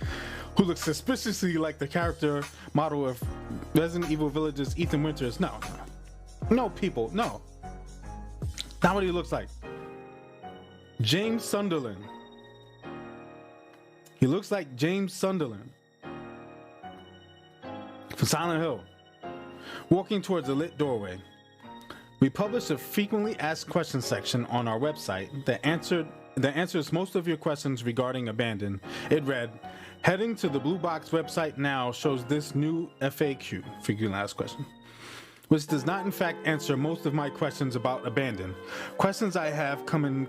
who looks suspiciously like the character model of Resident Evil Village's Ethan Winters. No, people, no. Not what he looks like. James Sunderland. He looks like James Sunderland from Silent Hill, walking towards a lit doorway. We published a frequently asked questions section on our website that answers most of your questions regarding Abandon. It read, heading to the Blue Box website now shows this new FAQ, frequently asked question, which does not in fact answer most of my questions about Abandon. Questions I have come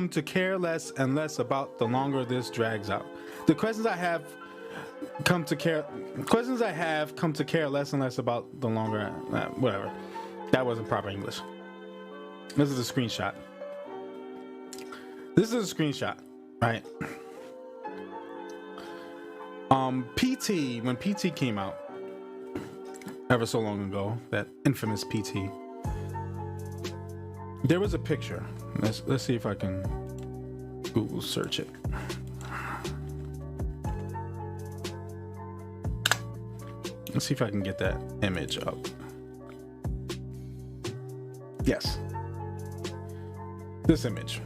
to care less and less about the longer this drags out. The questions I have come to care less and less about the longer whatever. That wasn't proper English. This is a screenshot. Right? PT, when PT came out ever so long ago, that infamous PT, there was a picture. Let's see if I can Google search it. Let's see if I can get that image up. Yes. This image.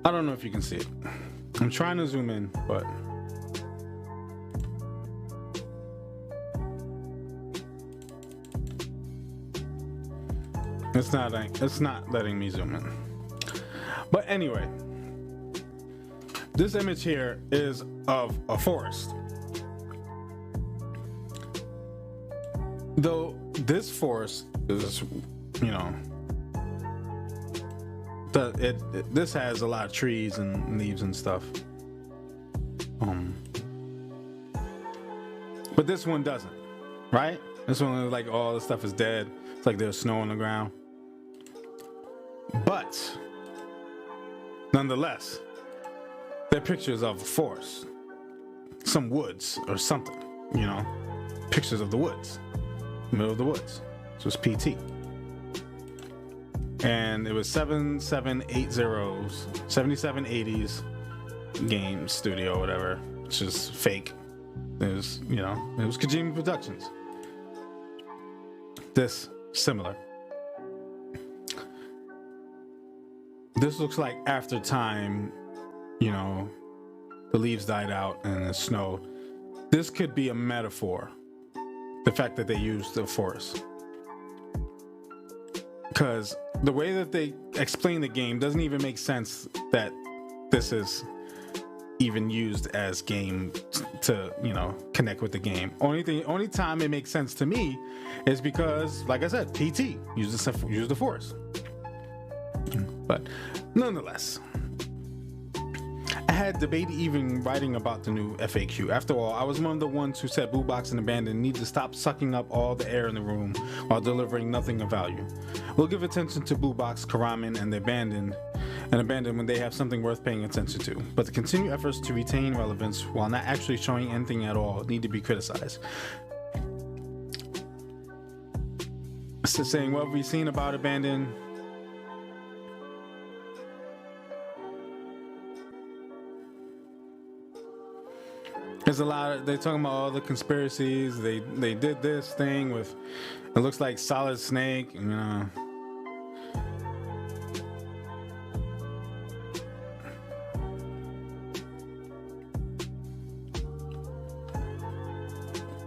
I don't know if you can see it. I'm trying to zoom in, but it's not letting me zoom in. But anyway, this image here is of a forest. Though this forest is, this has a lot of trees and leaves and stuff. But this one doesn't, right? This one is like all the stuff is dead. It's like there's snow on the ground. But nonetheless, they're pictures of a forest, some woods or something, pictures of the woods, middle of the woods. So it's PT. And it was 7780s game studio, whatever, which is fake. It was, it was Kojima Productions. This similar. This looks like after time, the leaves died out and it snowed. This could be a metaphor. The fact that they used the forest. Because the way that they explain the game doesn't even make sense that this is even used as game to, connect with the game. Only time it makes sense to me is because, like I said, PT used the forest. But nonetheless, I had debated even writing about the new FAQ. After all, I was one of the ones who said Blue Box and Abandon need to stop sucking up all the air in the room while delivering nothing of value. We'll give attention to Blue Box, Karaman, and Abandon when they have something worth paying attention to. But the continued efforts to retain relevance while not actually showing anything at all need to be criticized. So saying what we've seen about Abandon. There's a lot of, they're talking about all the conspiracies. They did this thing with, it looks like Solid Snake,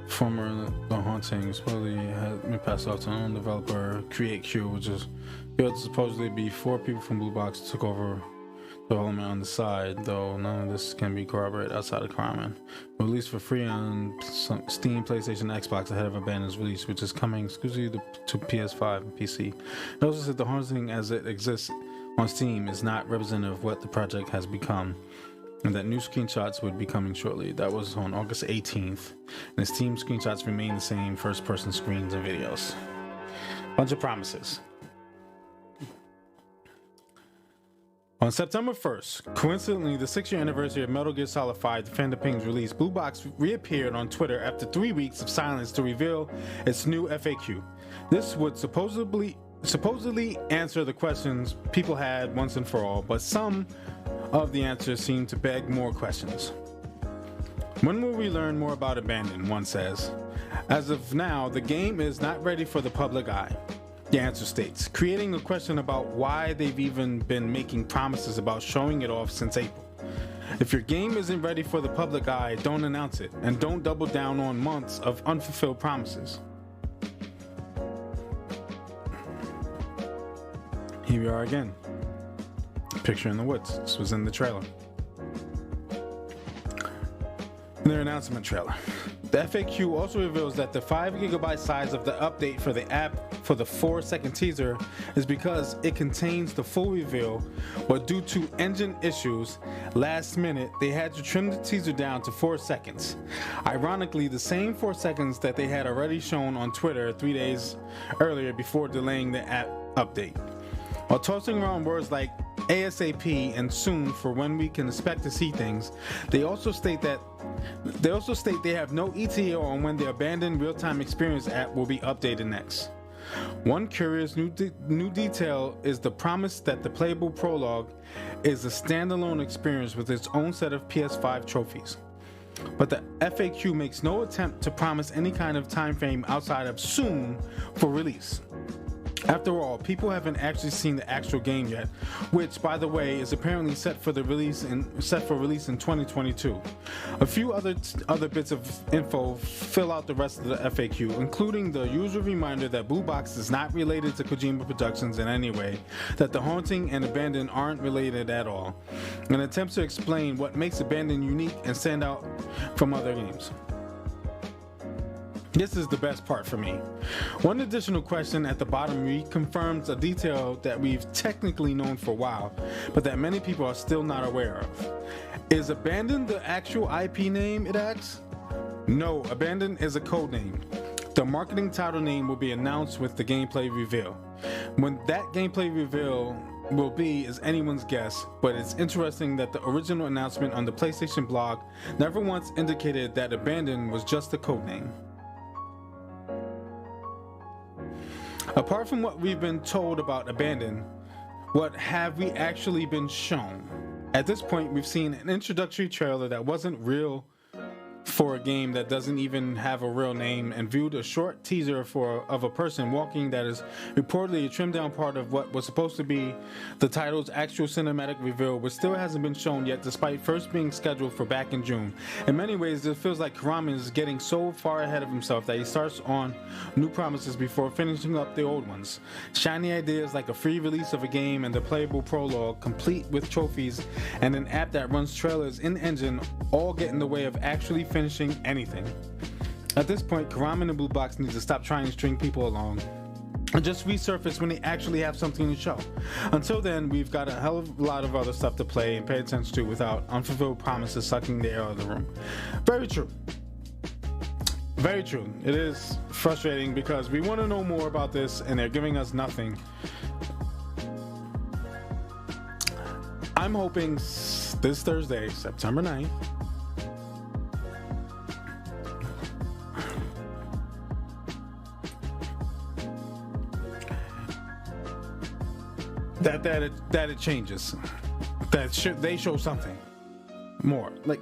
Former The Haunting supposedly had been passed off to an own developer, Create Q, which is built to supposedly be 4 people from Blue Box took over development on the side, though none of this can be corroborated outside of Karaman. Released for free on Steam, PlayStation, Xbox ahead of Abandon's release, which is coming exclusively to PS5 and PC. It also said The Haunting as it exists on Steam is not representative of what the project has become, and that new screenshots would be coming shortly. That was on August 18th, and the Steam screenshots remain the same first-person screens and videos. Bunch of promises. On September 1st, coincidentally the 6-year anniversary of Metal Gear Solid 5 Defend the Ping's release, Blue Box reappeared on Twitter after 3 weeks of silence to reveal its new FAQ. This would supposedly answer the questions people had once and for all, but some of the answers seem to beg more questions. When will we learn more about Abandon? One says. As of now, the game is not ready for the public eye. The answer states, creating a question about why they've even been making promises about showing it off since April. If your game isn't ready for the public eye, don't announce it, and don't double down on months of unfulfilled promises. Here we are again. Picture in the woods. This was in the trailer. In their announcement trailer. The FAQ also reveals that the 5GB size of the update for the app for the 4-second teaser is because it contains the full reveal, but due to engine issues, last minute they had to trim the teaser down to 4 seconds. Ironically, the same 4 seconds that they had already shown on Twitter 3 days earlier before delaying the app update. While tossing around words like ASAP and soon for when we can expect to see things, they also state they have no ETA on when the abandoned real-time experience app will be updated next. One curious new detail is the promise that the playable prologue is a standalone experience with its own set of PS5 trophies. But the FAQ makes no attempt to promise any kind of time frame outside of soon for release. After all, people haven't actually seen the actual game yet, which, by the way, is apparently set for release in 2022. A few other bits of info fill out the rest of the FAQ, including the usual reminder that Blue Box is not related to Kojima Productions in any way, that The Haunting and Abandon aren't related at all, and attempts to explain what makes Abandon unique and stand out from other games. This is the best part for me. One additional question at the bottom reconfirms a detail that we've technically known for a while, but that many people are still not aware of. Is Abandon the actual IP name, it asks? No, Abandon is a code name. The marketing title name will be announced with the gameplay reveal. When that gameplay reveal will be is anyone's guess, but it's interesting that the original announcement on the PlayStation blog never once indicated that Abandon was just a code name. Apart from what we've been told about Abandon, what have we actually been shown? At this point, we've seen an introductory trailer that wasn't real for a game that doesn't even have a real name, and viewed a short teaser of a person walking that is reportedly a trimmed down part of what was supposed to be the title's actual cinematic reveal, but still hasn't been shown yet despite first being scheduled for back in June. In many ways, it feels like Konami is getting so far ahead of himself that he starts on new promises before finishing up the old ones. Shiny ideas like a free release of a game and the playable prologue, complete with trophies and an app that runs trailers in-engine, all get in the way of actually finishing anything. At this point, Konami and Blue Box need to stop trying to string people along and just resurface when they actually have something to show. Until then, we've got a hell of a lot of other stuff to play and pay attention to without unfulfilled promises sucking the air out of the room. Very true. Very true. It is frustrating because we want to know more about this and they're giving us nothing. I'm hoping this Thursday, September 9th, that it changes, that they show something more, like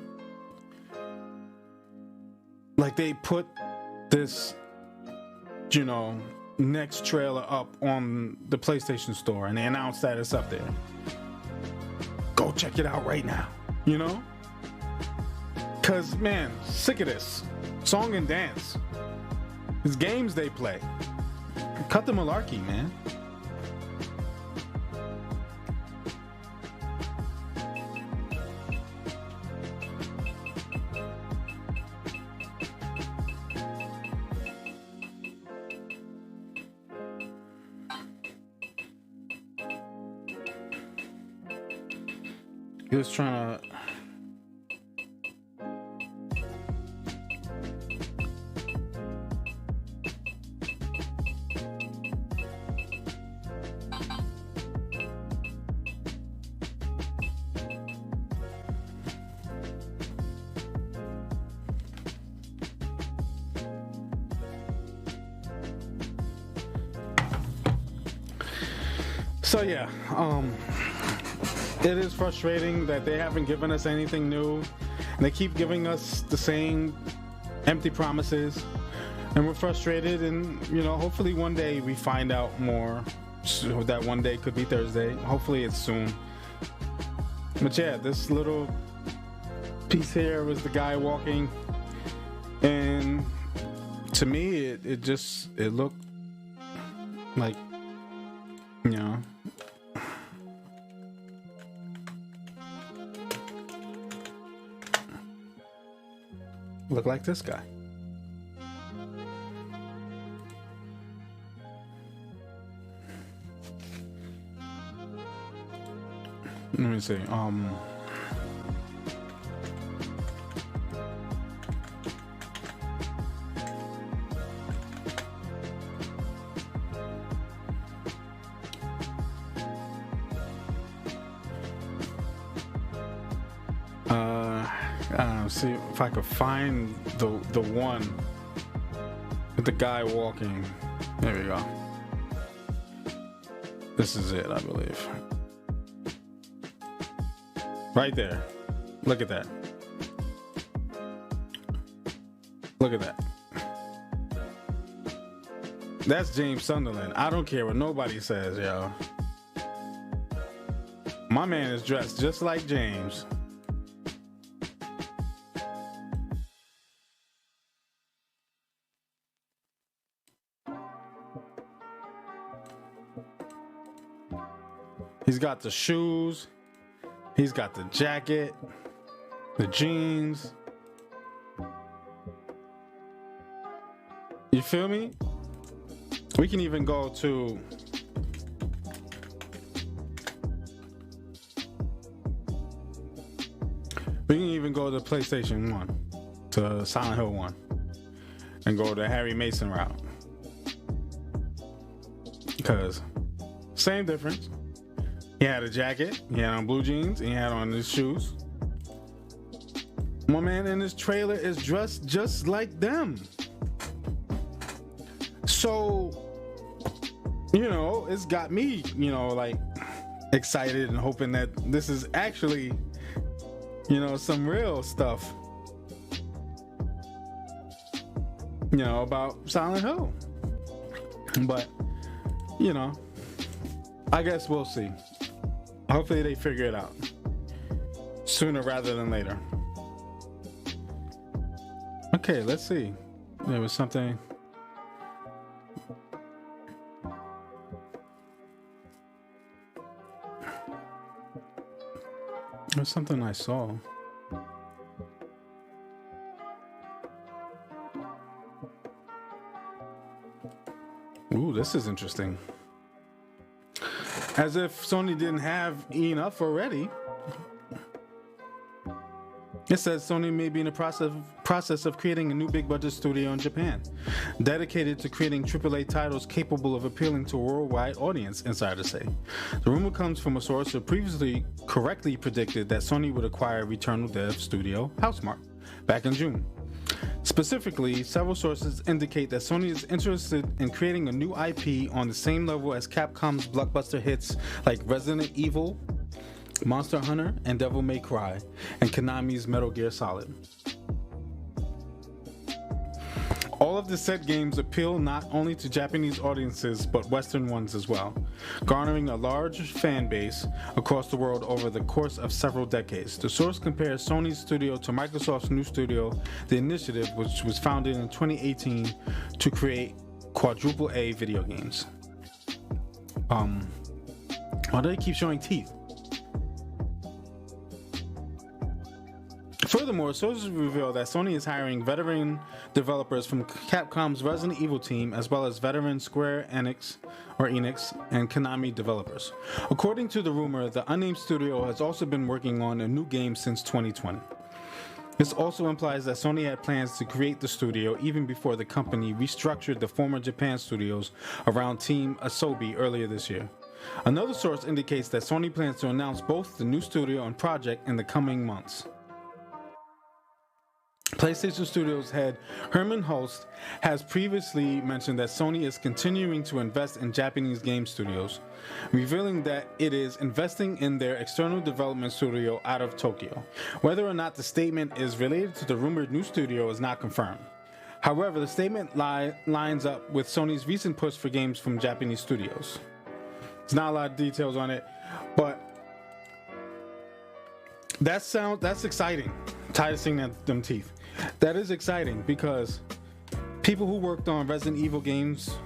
they put this, next trailer up on the PlayStation Store and they announced that it's up there. Go check it out right now, cause man, sick of this song and dance. These games they play, cut the malarkey, man. He was trying to So yeah, it is frustrating that they haven't given us anything new, and they keep giving us the same empty promises, and we're frustrated. And hopefully one day we find out more. So that one day could be Thursday. Hopefully it's soon. But yeah, this little piece here was the guy walking, and to me it looked like, look like this guy. Let me see. See if I could find the one with the guy walking. There we go. This is it, I believe. Right there. Look at that. Look at that. That's James Sunderland. I don't care what nobody says, yo. My man is dressed just like James. He's got the shoes. He's got the jacket, the jeans. You feel me? We can even go to PlayStation 1, to Silent Hill 1, and go the Harry Mason route. Because same difference. He had a jacket, he had on blue jeans, and he had on his shoes. My man in this trailer is dressed just like them. So, it's got me, like excited and hoping that this is actually, some real stuff, about Silent Hill. But, I guess we'll see. Hopefully they figure it out sooner rather than later. Okay, let's see. There was something. There's something I saw. Ooh, this is interesting. As if Sony didn't have enough already. It says Sony may be in the process of creating a new big budget studio in Japan, dedicated to creating AAA titles capable of appealing to a worldwide audience, insiders say. The rumor comes from a source who previously correctly predicted that Sony would acquire Returnal dev studio Housemarque back in June. Specifically, several sources indicate that Sony is interested in creating a new IP on the same level as Capcom's blockbuster hits like Resident Evil, Monster Hunter, and Devil May Cry, and Konami's Metal Gear Solid. All of the said games appeal not only to Japanese audiences but Western ones as well, garnering a large fan base across the world over the course of several decades. The source compares Sony's studio to Microsoft's new studio, The Initiative, which was founded in 2018 to create quadruple A video games. Why do they keep showing teeth? Furthermore, sources reveal that Sony is hiring veteran developers from Capcom's Resident Evil team, as well as veteran Square Enix and Konami developers. According to the rumor, the unnamed studio has also been working on a new game since 2020. This also implies that Sony had plans to create the studio even before the company restructured the former Japan studios around Team Asobi earlier this year. Another source indicates that Sony plans to announce both the new studio and project in the coming months. PlayStation Studios head Herman Hulst has previously mentioned that Sony is continuing to invest in Japanese game studios, revealing that it is investing in their external development studio out of Tokyo. Whether or not the statement is related to the rumored new studio is not confirmed. However, the statement lines up with Sony's recent push for games from Japanese studios. There's not a lot of details on it, but that's exciting. Tired of seeing them teeth. That is exciting because people who worked on Resident Evil games,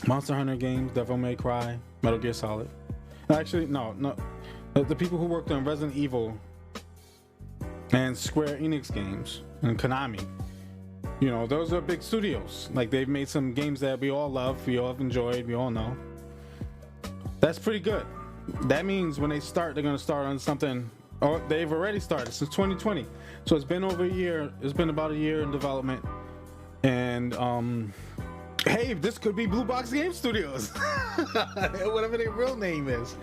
Monster Hunter games, Devil May Cry, Metal Gear Solid. Actually, no. The people who worked on Resident Evil and Square Enix games and Konami, you know, those are big studios. Like, they've made some games that we all love, we all have enjoyed, we all know. That's pretty good. That means when they start, they're going to start on something. Oh, they've already started since 2020. So it's been over a year. It's been about a year in development. And, hey, this could be Blue Box Game Studios. Whatever their real name is.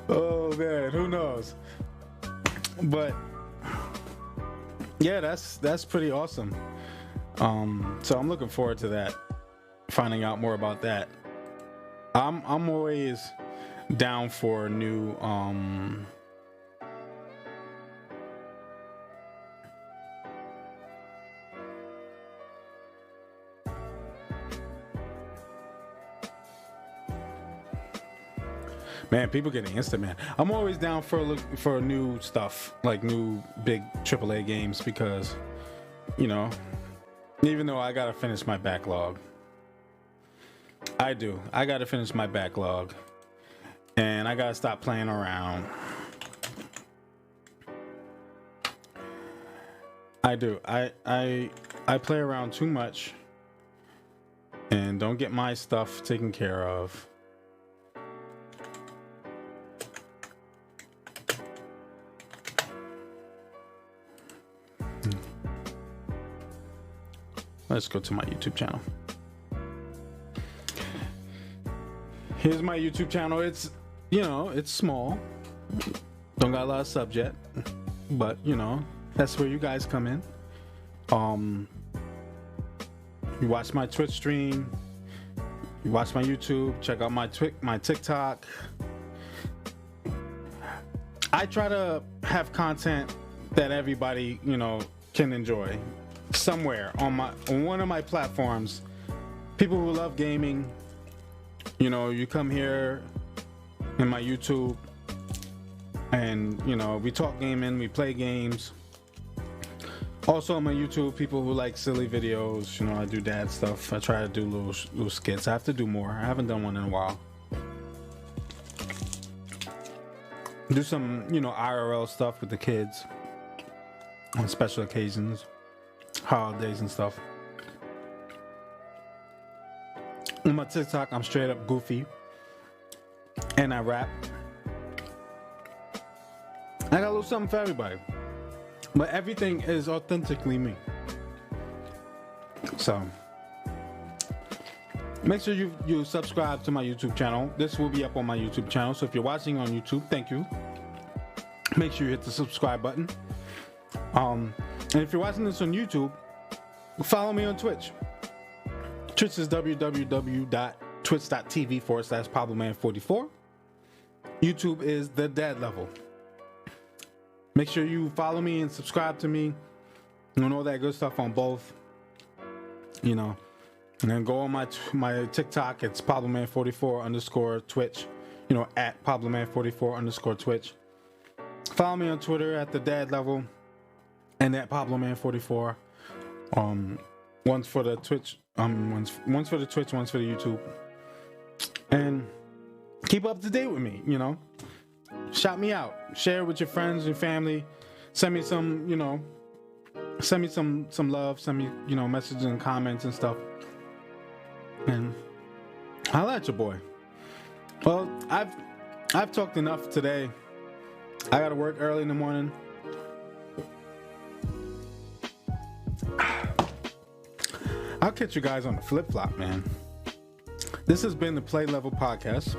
Oh, man, who knows? But, yeah, that's pretty awesome. So I'm looking forward to that. Finding out more about that. I'm always down for new man, people getting instant, man. I'm always down for new stuff, like new big AAA games, because, you know, even though I gotta finish my backlog. I gotta finish my backlog. And I gotta stop playing around. I do. I play around too much and don't get my stuff taken care of. Let's go to my YouTube channel. Here's my YouTube channel. It's, you know, it's small. Don't got a lot of subject, but you know, that's where you guys come in. You watch my Twitch stream, you watch my YouTube, check out my TikTok. I try to have content that everybody, you know, can enjoy somewhere on one of my platforms. People who love gaming, you know, you come here in my YouTube and, you know, we talk gaming, we play games. Also on my YouTube, people who like silly videos, you know, I do dad stuff. I try to do little skits. I have to do more. I haven't done one in a while. Do some, you know, IRL stuff with the kids on special occasions, holidays and stuff. On my TikTok, I'm straight up goofy and I rap. I got a little something for everybody, but everything is authentically me. So make sure you subscribe to my YouTube channel. This will be up on my YouTube channel. So if you're watching on YouTube, thank you. Make sure you hit the subscribe button. And if you're watching this on YouTube, follow me on Twitch. Twitch is www.twitch.tv/PabloMan44. YouTube is the Dad Level. Make sure you follow me and subscribe to me and all that good stuff on both. You know, and then go on my TikTok. It's PabloMan44_Twitch. You know, at PabloMan44_Twitch. Follow me on Twitter at the Dad Level and at PabloMan44. One's for the Twitch. One's for the Twitch. One's for the YouTube. And keep up to date with me. You know, shout me out. Share with your friends and family. Send me some. You know, send me some love. Send me, you know, messages and comments and stuff. And holla at your boy. Well, I've talked enough today. I gotta work early in the morning. I'll catch you guys on the flip flop, man. This has been the Play Level Podcast.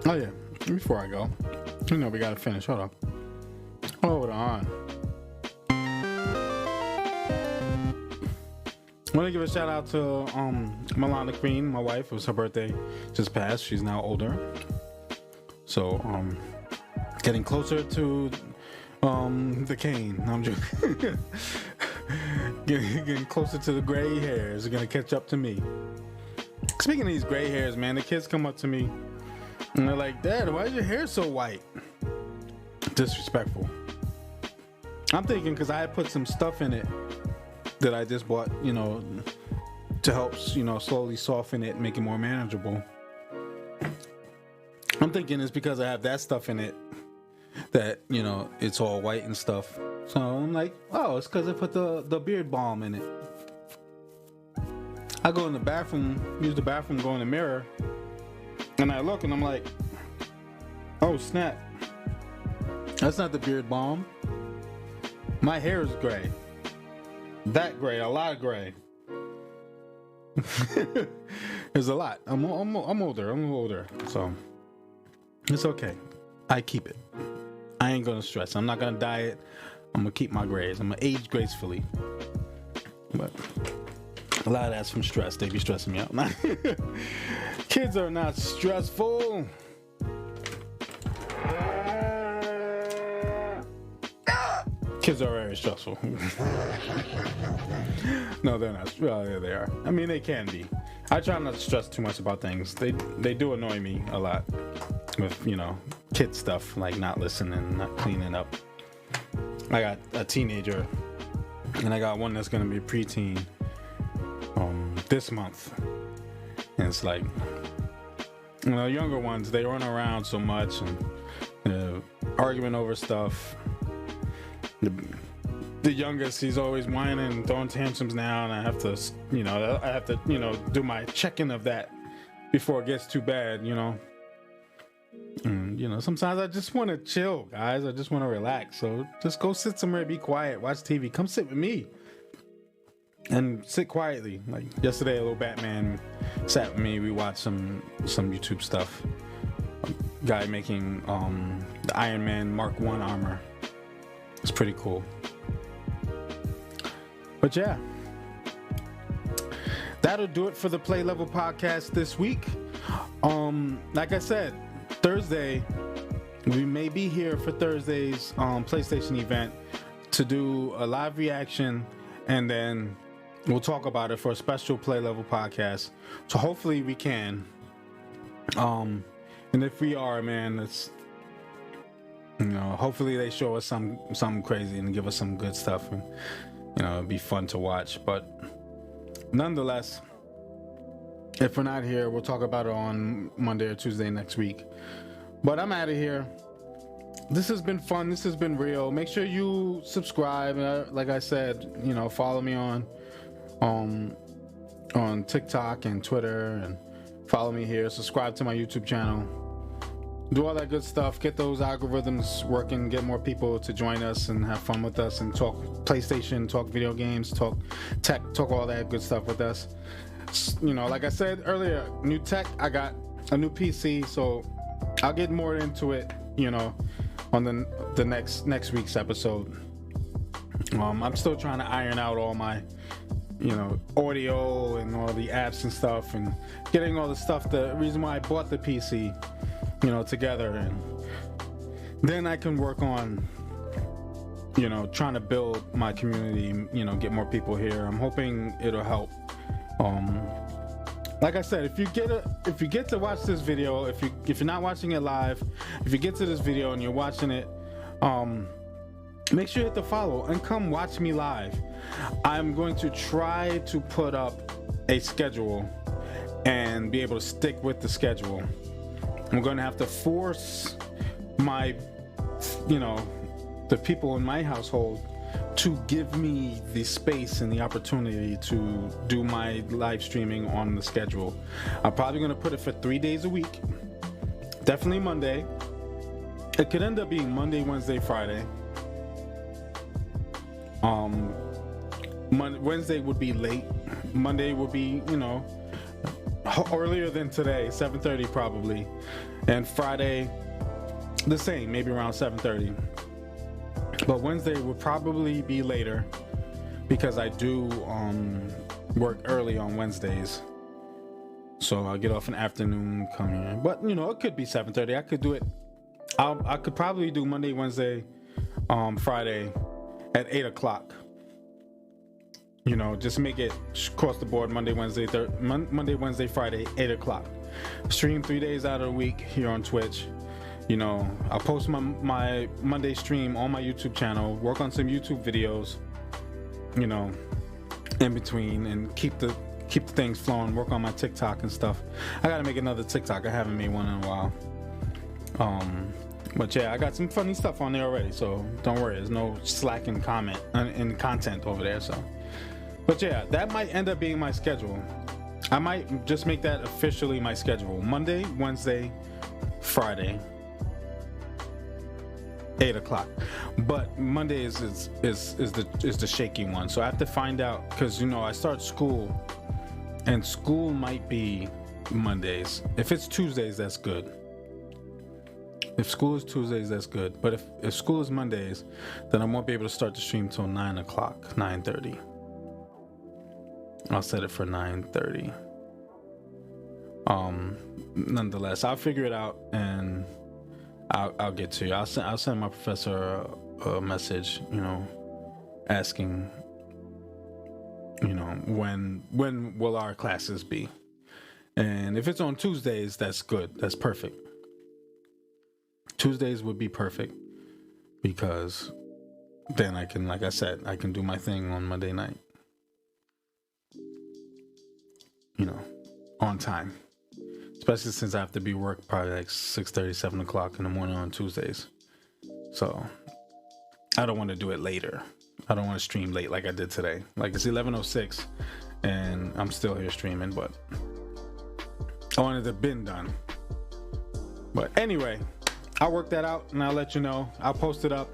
Oh yeah, before I go, you know we gotta finish. Hold on. on. I want to give a shout out to Milana Queen, my wife. It was her birthday just passed. She's now older. So, getting closer to the cane. No, I'm joking. getting closer to the gray hairs. They're going to catch up to me. Speaking of these gray hairs, man, the kids come up to me and they're like, Dad, why is your hair so white? Disrespectful. I'm thinking because I put some stuff in it that I just bought, to help, slowly soften it, make it more manageable. I'm thinking it's because I have that stuff in it that, it's all white and stuff. So I'm like, oh, it's because I put the beard balm in it. I go in the bathroom, use the bathroom, go in the mirror, and I look and I'm like, oh, snap. That's not the beard balm. My hair is gray. That gray, a lot of gray. There's a lot. I'm older, so it's okay. I keep it. I ain't gonna stress. I'm not gonna dye it. I'm gonna keep my grays. I'm gonna age gracefully. But a lot of that's from stress. They be stressing me out. Kids are not stressful. Kids are very stressful. No, they're not. Well, yeah, they are. I mean, they can be. I try not to stress too much about things. They do annoy me a lot with, kid stuff, like not listening, not cleaning up. I got a teenager, and I got one that's going to be preteen this month. And it's like, younger ones, they run around so much and arguing over stuff. The youngest, he's always whining and throwing tantrums now, and I have to, do my checking of that before it gets too bad, And, sometimes I just want to chill, guys. I just want to relax. So just go sit somewhere, be quiet, watch TV. Come sit with me and sit quietly. Like yesterday, a little Batman sat with me. We watched some YouTube stuff. A guy making the Iron Man Mark 1 armor. It's pretty cool. But yeah, that'll do it for the Play Level podcast this week. Like I said, Thursday, we may be here for Thursday's PlayStation event to do a live reaction, and then we'll talk about it for a special Play Level podcast. So hopefully we can. And if we are, man, it's hopefully they show us something crazy and give us some good stuff, and it'd be fun to watch. But nonetheless, if we're not here, we'll talk about it on Monday or Tuesday next week. But I'm out of here. This has been fun. This has been real. Make sure you subscribe. Like I said, follow me on TikTok and Twitter, and follow me here. Subscribe to my YouTube channel. Do all that good stuff. Get those algorithms working. Get more people to join us and have fun with us and talk PlayStation, talk video games, talk tech, talk all that good stuff with us. Like I said earlier, new tech. I got a new PC, so I'll get more into it, on the next week's episode. I'm still trying to iron out all my, audio and all the apps and stuff, and getting all the stuff. The reason why I bought the PC, together, and then I can work on, trying to build my community, get more people here. I'm hoping it'll help. Like I said, if you get to watch this video, if you're not watching it live, if you get to this video and you're watching it, make sure you hit the follow and come watch me live. I'm going to try to put up a schedule and be able to stick with the schedule. I'm going to have to force my, the people in my household to give me the space and the opportunity to do my live streaming on the schedule. I'm probably going to put it for 3 days a week. Definitely Monday. It could end up being Monday, Wednesday, Friday. Wednesday would be late. Monday would be, earlier than today, 7:30 probably. And Friday, the same, maybe around 7:30. But Wednesday would probably be later because I do work early on Wednesdays. So I'll get off in the afternoon, come here. But it could be 7:30. I could do it. I could probably do Monday, Wednesday, Friday at 8 o'clock. Just make it across the board Monday, Wednesday, Friday, 8 o'clock. Stream 3 days out of the week here on Twitch. I'll post my Monday stream on my YouTube channel, work on some YouTube videos, in between, and keep the things flowing, work on my TikTok and stuff. I gotta make another TikTok. I haven't made one in a while. But yeah, I got some funny stuff on there already, so don't worry, there's no slack in content over there. So, but yeah, that might end up being my schedule. I might just make that officially my schedule: Monday, Wednesday, Friday, 8 o'clock. But Monday is the shaky one, so I have to find out, because I start school, and school might be Mondays. If it's Tuesdays, that's good. If school is Tuesdays, that's good. But if school is Mondays, then I won't be able to start the stream till 9 o'clock, 9:30. I'll set it for 9:30. Nonetheless, I'll figure it out and I'll get to you. I'll send my professor a message, asking, when will our classes be? And if it's on Tuesdays, that's good. That's perfect. Tuesdays would be perfect, because then I can, like I said, I can do my thing on Monday night, on time. Especially since I have to be work probably like 6:30, 7 o'clock in the morning on Tuesdays. So I don't want to do it later. I don't want to stream late like I did today. Like, it's 11:06 and I'm still here streaming, but I wanted to have been done. But anyway, I'll work that out and I'll let you know. I'll post it up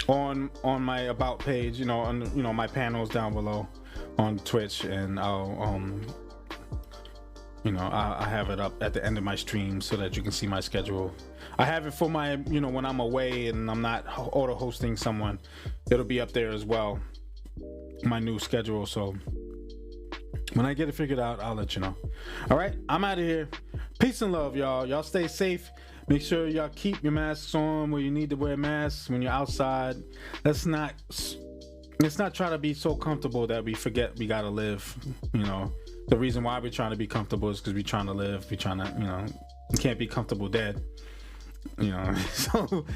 on my about page, on my panels down below on Twitch, and I'll I have it up at the end of my stream so that you can see my schedule. I have it for my, when I'm away and I'm not auto hosting someone, it'll be up there as well, my new schedule. So when I get it figured out, I'll let you know. All right, I'm out of here. Peace and love, y'all. Y'all stay safe. Make sure y'all keep your masks on where you need to wear masks when you're outside. Let's not try to be so comfortable that we forget we gotta live. The reason why we're trying to be comfortable is because we're trying to live. We're trying to, you can't be comfortable dead. So,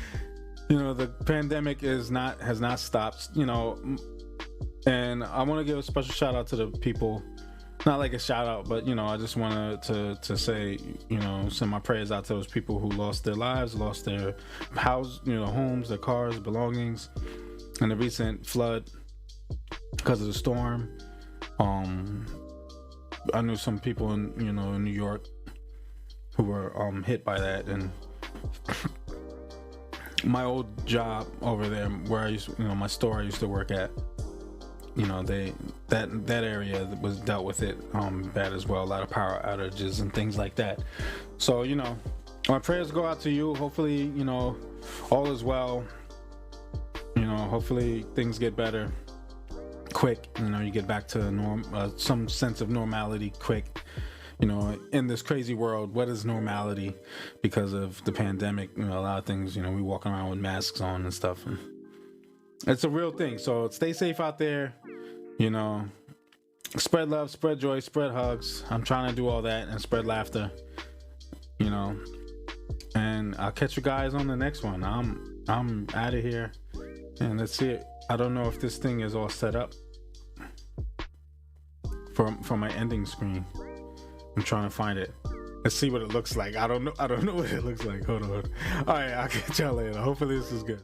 the pandemic has not stopped. And I want to give a special shout out to the people. Not like a shout out, but I just wanted to say, send my prayers out to those people who lost their lives, lost their house, homes, their cars, belongings, in the recent flood because of the storm. I knew some people in New York who were hit by that, and my old job over there where I used, my store I used to work at, that area was dealt with it bad as well. A lot of power outages and things like that. So my prayers go out to you. Hopefully all is well. Hopefully things get better quick. You get back to some sense of normality quick. In this crazy world, what is normality? Because of the pandemic, a lot of things, we walk around with masks on and stuff, and it's a real thing. So stay safe out there. Spread love, spread joy, spread hugs. I'm trying to do all that and spread laughter. And I'll catch you guys on the next one. I'm out of here, and let's see it. I don't know if this thing is all set up for my ending screen. I'm trying to find it. Let's see what it looks like. I don't know what it looks like. Hold on. All right, I'll catch y'all later. Hopefully this is good.